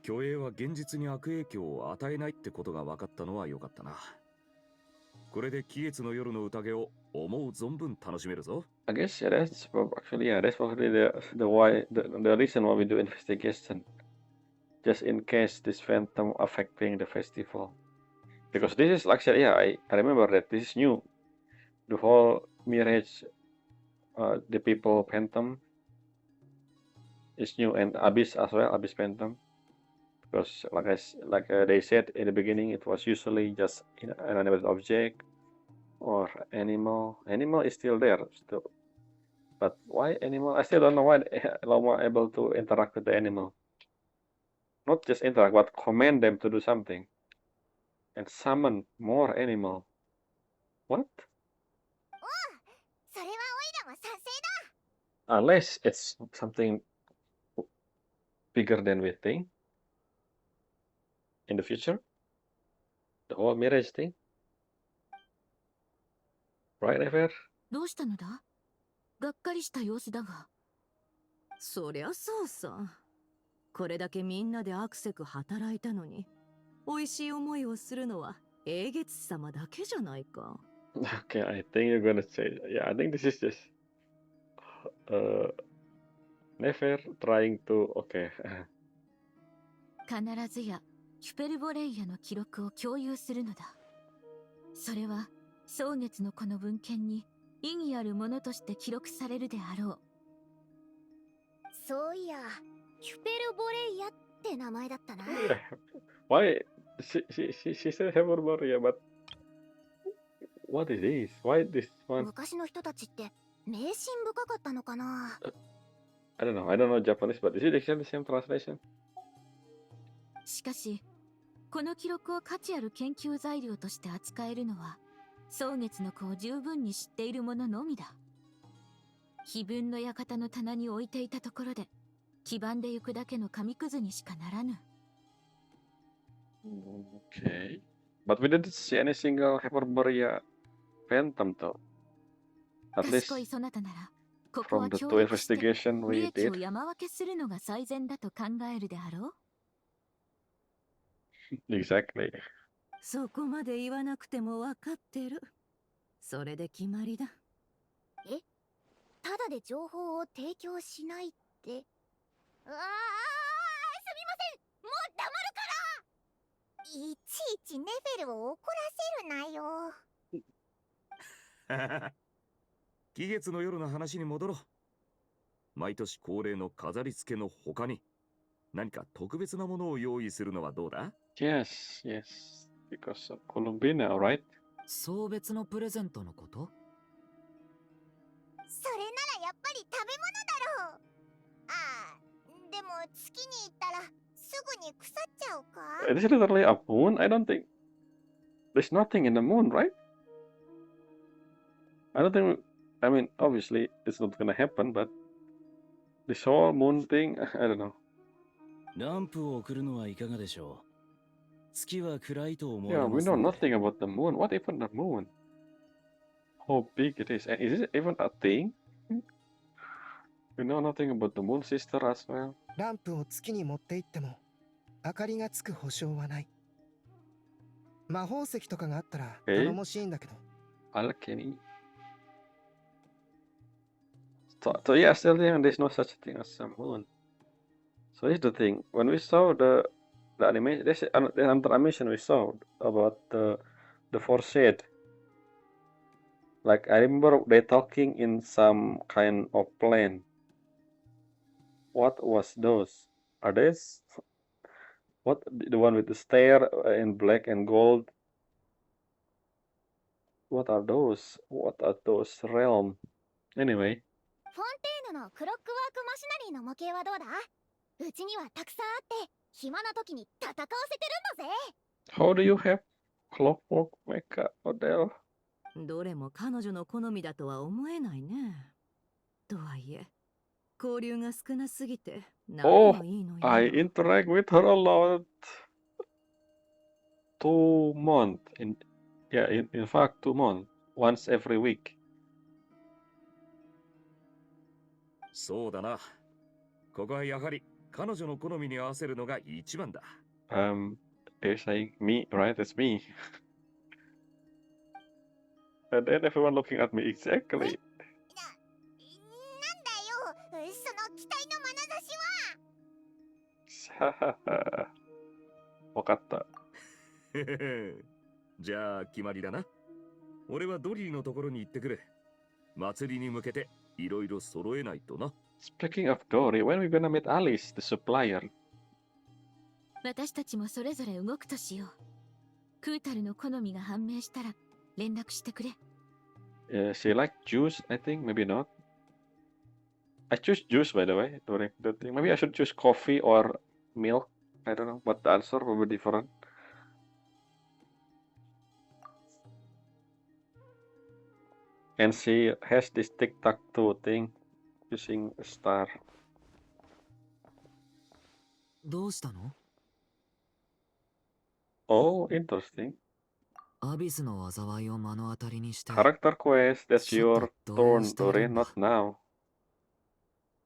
虚栄は現実に悪影響を与えないってことが分かったのは良かったな。これで気月の夜の宴を思う存分楽しめるぞ。I guess yeah, that's actually yeah, that's probably the reason why we do investigation, just in case this phantom affecting the festival. Because this is actually yeah, I remember that this is new. The whole mirage, the people phantom is new, and Abyss as well, Abyss phantom. Because like they said in the beginning, it was usually just an animated object or animal. Animal is still there still. But why animal? I still don't know why Loma able to interact with the animal. Not just interact, but command them to do something. And summon more animal. What? それはオイラも賛成 Unless it's something bigger than we think. In the future? The whole mirage thing? Right, Nefer? どうしたのだ？がっかりした様子だが。そりゃそうさ。これだけみんなでアクセク働いたのに、美味しい思いをするのは英月様だけじゃないか。Okay, I think you're gonna say, yeah, I think this is just Nefer trying to, okay. 必ずやヒュペルボレイヤの記録を共有するのだ。それは蒼月のこの文献に意義あるものとして記録されるであろう。そういや、ヒュペルボレイヤって名前だったな。 Why? She said Hyperborea, but what is this? Why this one? 昔の人たちって迷信深かったのかな。 I don't know Japanese, but is it actually the same translation? しかし、この記録を価値ある研究材料として扱えるのは、蒼月の子を十分に知っている者のみだ。碑文の館の棚に置いていたところで、黄ばんでゆくだけの紙くずにしかならぬ。Okay. But we didn't see any single Hyperborea phantom though. At 賢 least いそなたなら、ここ from は the 協 two 力して investigation 利 we 益を did. 山分けするのが最善だと考えるであろう。Exactly. そこまで言わなくても分かってる。それで決まりだ。え、ただで情報を提供しないって。すみません、もう黙るから。いちいちネフェルを怒らせるなよ。気月の夜の話に戻ろう。毎年恒例の飾り付けの他に何か特別なものを用意するのはどうだ？ Yes. Because of Columbina, right? 送別のプレゼントのこと？それならやっぱり食べ物だろう。ああ、でも月に行ったらすぐに腐っちゃうか。 This is literally a moon? I don't think. There's nothing in the moon, right? I don't think. I mean, obviously, it's not gonna happen, but this whole moon thing, I don't know. ランプを送るのはいかがでしょう。月は暗いと思わ Yeah, れ we ます know の nothing で。 about the moon. What even the moon? How big it is? And is it even a thing? We know nothing about the moon sister as well. ランプを月に持って行っても明かりがつく保証はない。魔法石とかがあったら頼もしいんだけど。Alchemy. So yeah, still there, there's no such thing as a moon. So here's the thing. When we saw the animation, there's another animation we saw about the foresaid. Like I remember they talking in some kind of plane. What was those? Are these what the one with the stair in black and gold? What are those? What are those realm? Anyway, フォンテーヌのクロックワークマシナリーの模型はどうだ？うちにはたくさんあって暇な時に戦わせてるんだぜ。 how do you have clockwork mecha model? どれも彼女の好みだとは思えないね。とはいえ、交流が少なすぎて何 Oh, がいいのよ。 I interact with her a lot. 2 months in fact 2 months once every week. そうだな。ここはやはり彼女の好みに合わせるのが一番だ。They're saying me, right? It's me. And then everyone looking at me exactly. なんだよ、その期待の眼差しは。わかった。じゃあ決まりだな。俺はドリーのところに行ってくる。祭りに向けていろいろ揃えないとな。Speaking of Dory, when we gonna meet Alice, the supplier? 私たちもそれぞれ動くとしよう。クータルの好みが判明したら連絡してくれ。She like juice, I think. Maybe not. I choose juice, by the way. During the thing. Maybe I should choose coffee or milk. I don't know. But the answer will be different. And she has this tic-tac-toe thing using a star. どうしたの？ Oh, interesting. アビスの災いを目の当たりにして。 Character quest, that's ちょっ your と動揺 turn, している Dore, んだ。 not now.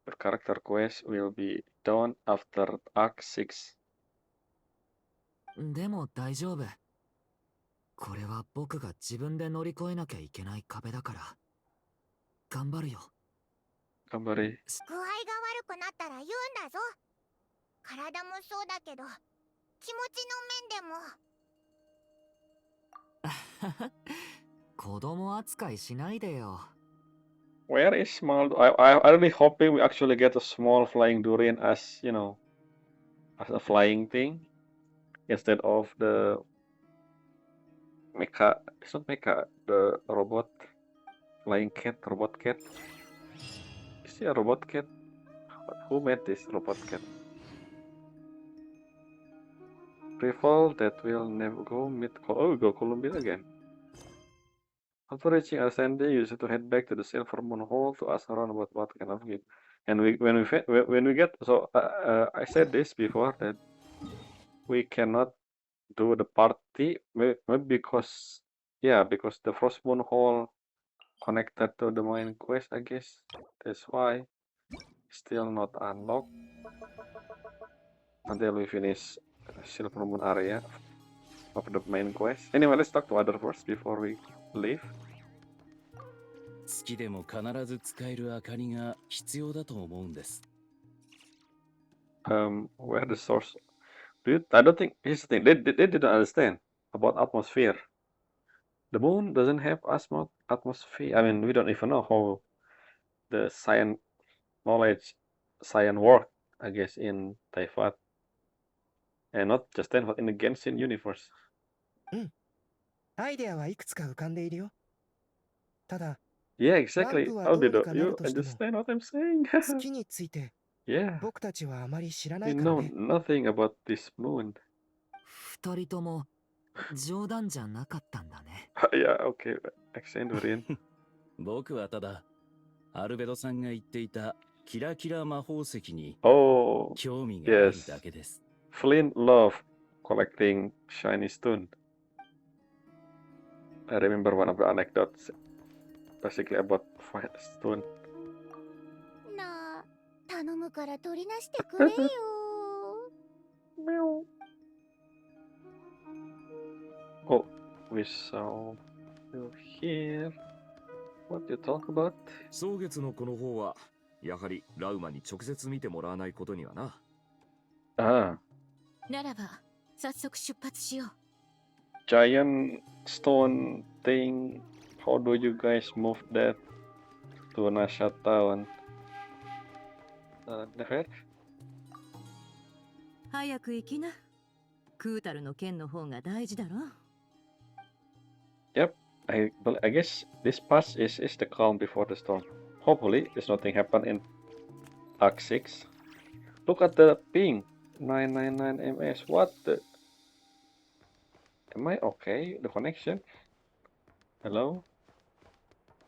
Your character quest will be done after Arc 6. でも大丈夫。これは僕が自分で乗り越えなきゃいけない壁だから。頑張るよ。頑張れ。具合が悪くなったら言うんだぞ。体もそうだけど、気持ちの面でも。子供扱いしないでよ。 Where is small? I really hoping we actually get a small flying durian as, you know, as a flying thing instead of the mecha. It's not mecha. The robot flying cat, robot cat. Is it a robot cat? Who made this robot cat? Rival that will never go mid. Oh, we go Columbia again. After reaching Ascending, you have to head back to the Silver Moon Hall to ask around about what kind of gift. And when we get I said this before that we cannot do the party maybe because because the Frost Moon Hall connected to the main quest, I guess. That's why still not unlocked until we finish Silver Moon area of the main quest. Anyway, let's talk to other first before we leave. 月でも必ず使える明かりが必要だと思うんです。Where the source? I don't think here's the thing. They didn't understand about atmosphere. The moon doesn't have atmosphere. I mean, we don't even know how the science work. I guess in Taifat, and not just Taifat in the Genshin universe. アイデアはいくつか浮かんでいるよ。ただ、 Yeah, exactly. ランプは How どう did にかな you るとしても、 understand what I'm saying? 月について Yeah, 僕たちはあまり知らな we いから know ね。 nothing about this moon. 二人とも冗談じゃなかったんだね。Yeah, okay. Accent Durian. 僕はただアルベドさんが言っていたキラキラ魔法石に Oh, 興味がある yes. だけです。 Flint loved collecting shiny stone. I remember one of the anecdotes basically about stone. なあ、頼むから取りなしてくれよ。Meow. Oh, we saw you here. What do you talk about? 蒼月のこの方はやはりラウマに直接見てもらわないことにはな。 Ah, ならば早速出発しよう。 giant stone thing. How do you guys move that to Nasha Town? Never. 早く行きな。クータルの剣の方が大事だろ。 Yep, I guess this pass is the calm before the storm. Hopefully, there's nothing happen in Arc 6. Look at the ping 999 ms. What the? Am I okay? The connection? Hello?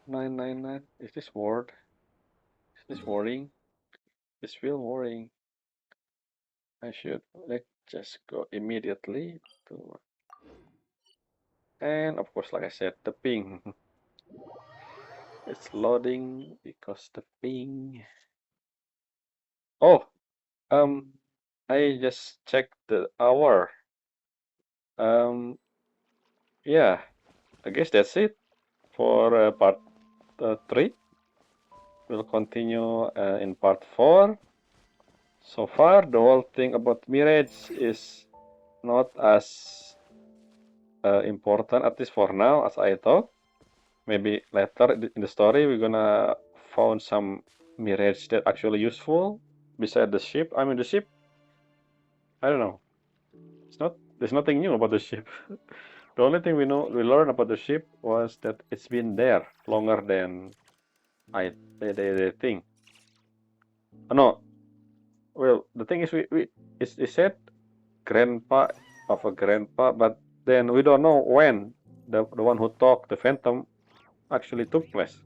999. Is this word? Is this worrying? This feel worrying. I should just go immediately to. And of course, like I said, the ping. It's loading because the ping. Oh, I just checked the hour. Yeah, I guess that's it for part 3. We'll continue in part 4. So far, the whole thing about Mirage is not as important, at least for now, as I thought. Maybe later in the story, we're gonna find some Mirage that actually useful beside the ship. I mean, the ship, I don't know. There's nothing new about the ship. The only thing we learned about the ship was that it's been there longer than they think. No, well, the thing is it said grandpa of a grandpa, but then we don't know when the one who talked the Phantom actually took place.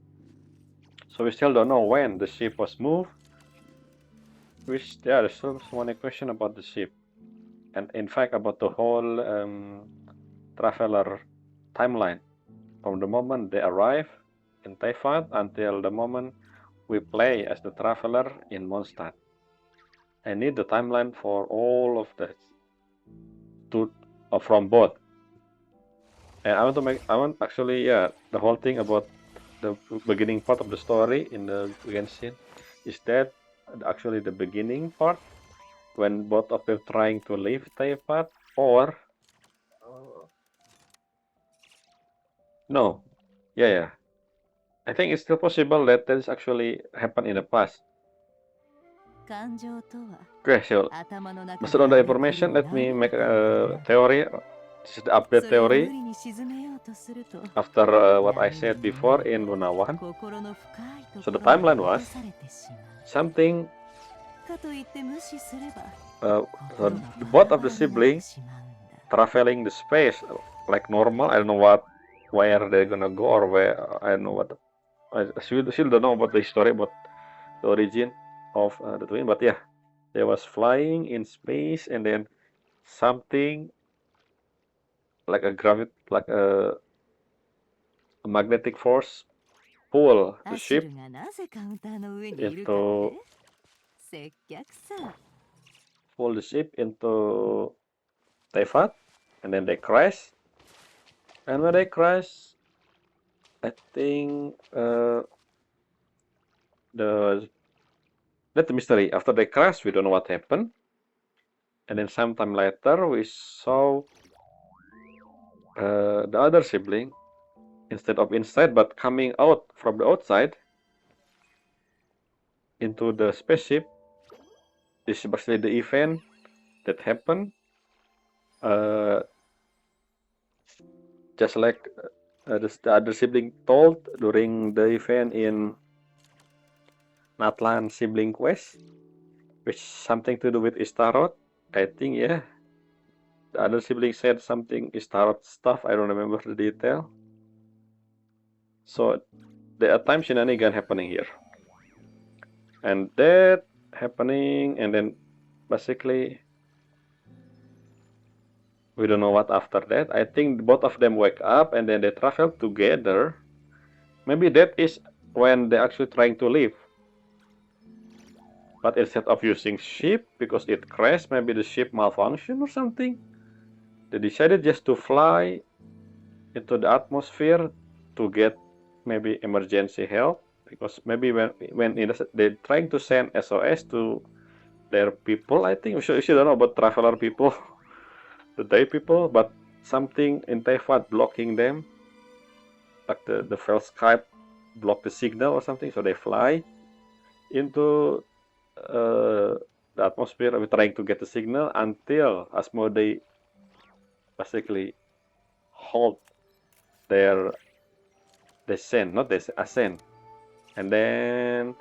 So we still don't know when the ship was moved. There's still so many questions about the ship, and in fact about the whole traveler timeline from the moment they arrive in Taifat until the moment we play as the traveler in Mondstadt. I need the timeline for all of that from both. And I want actually, yeah, the whole thing about the beginning part of the story in the Genshin is that actually the beginning part when both of them trying to leave Taifat, or no, yeah. I think it's still possible that this actually happened in the past. 感情とは Okay, so 頭の中 based on the information, let me make a theory. This is the update それを無 theory 理に沈めようとすると after what I said before in Luna 1. 心の深いと So こ the ろ timeline に was 落とされてしまう something. かといって無視すれば So 心が both バ of ラ the バラになって siblings しまうんだ traveling the space like normal. I don't know where they're gonna go or where. I don't know what. I still don't know about the story about the origin of the twin. But yeah, they was flying in space and then something like a magnetic force pull ア the シュ ship ルがなぜカウンターの上にいるかっ into て接客さ Taifat, and then they crash. And when they crash, I think that's the mystery. After they crash, we don't know what happened. And then sometime later, we saw the other sibling instead of inside, but coming out from the outside into the spaceship. This is basically the event that happened. Just like the other sibling told during the event in Natlan Sibling Quest, which something to do with Istarot. I think, yeah. The other sibling said something Istarot stuff. I don't remember the detail. So there are time shenanigan happening here. and that happening, and then basically we don't know what after that. I think both of them wake up and then they travel together. Maybe that is when they're actually trying to leave. But instead of using ship because it crashed, maybe the ship malfunctioned or something. They decided just to fly into the atmosphere to get maybe emergency help, because maybe when they're trying to send SOS to their people, I think you should know about traveler people, the day people, but something in Teyvat blocking them, like the first Skype block the signal or something, so they fly into the atmosphere trying to get the signal until Asmodee basically halt their descent, not descent, ascent, and then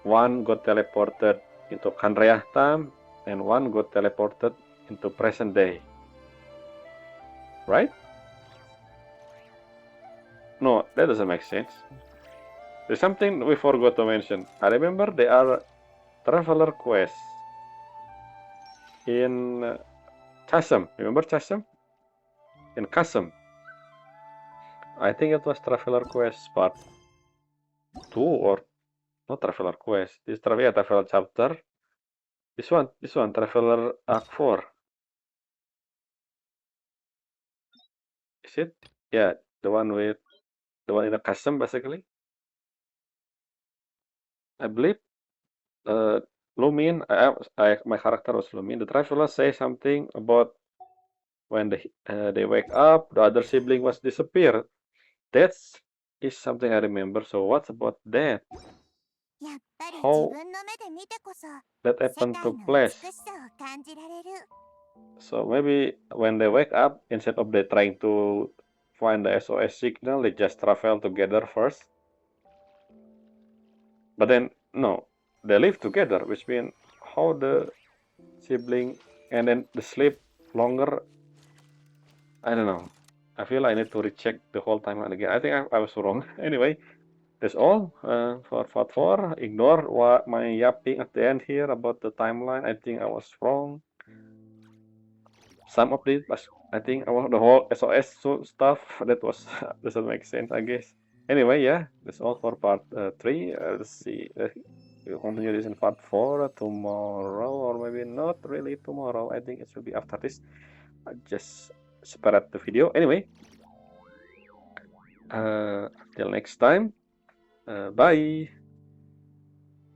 one got teleported into Kanreah time and one got teleported into present day, right? No, that doesn't make sense. There's something we forgot to mention. I remember there are traveler quests in Chasm. Remember Chasm? In Chasm. I think it was Traveler Quest Part 2 or not Traveler Quest. This Traveler Chapter. This one, Traveler Act 4. Is it? Yeah, the one in the custom basically. I believe Lumin, my character was Lumin. The Traveler say something about when they wake up, the other sibling was disappeared. That is something I remember. So what's about that? やっぱり自 How 分の目で見てこそ that 世 happened 界 took の place? 美しさを感じられる。 So maybe when they wake up, instead of they trying to find the SOS signal, they just travel together first. But then no, they live together, which means how the sibling and then the sleep longer. I don't know. I feel I need to recheck the whole timeline again. I think I was wrong. Anyway, that's all for part 4. Ignore what my yapping at the end here about the timeline. I think I was wrong. Some of this, but I think the whole SOS stuff that was doesn't make sense, I guess. Anyway, yeah, that's all for part 3. Let's see. We'll continue this in part 4 tomorrow, or maybe not really tomorrow. I think it should be after this. I just separate the video. Anyway, till next time. Bye.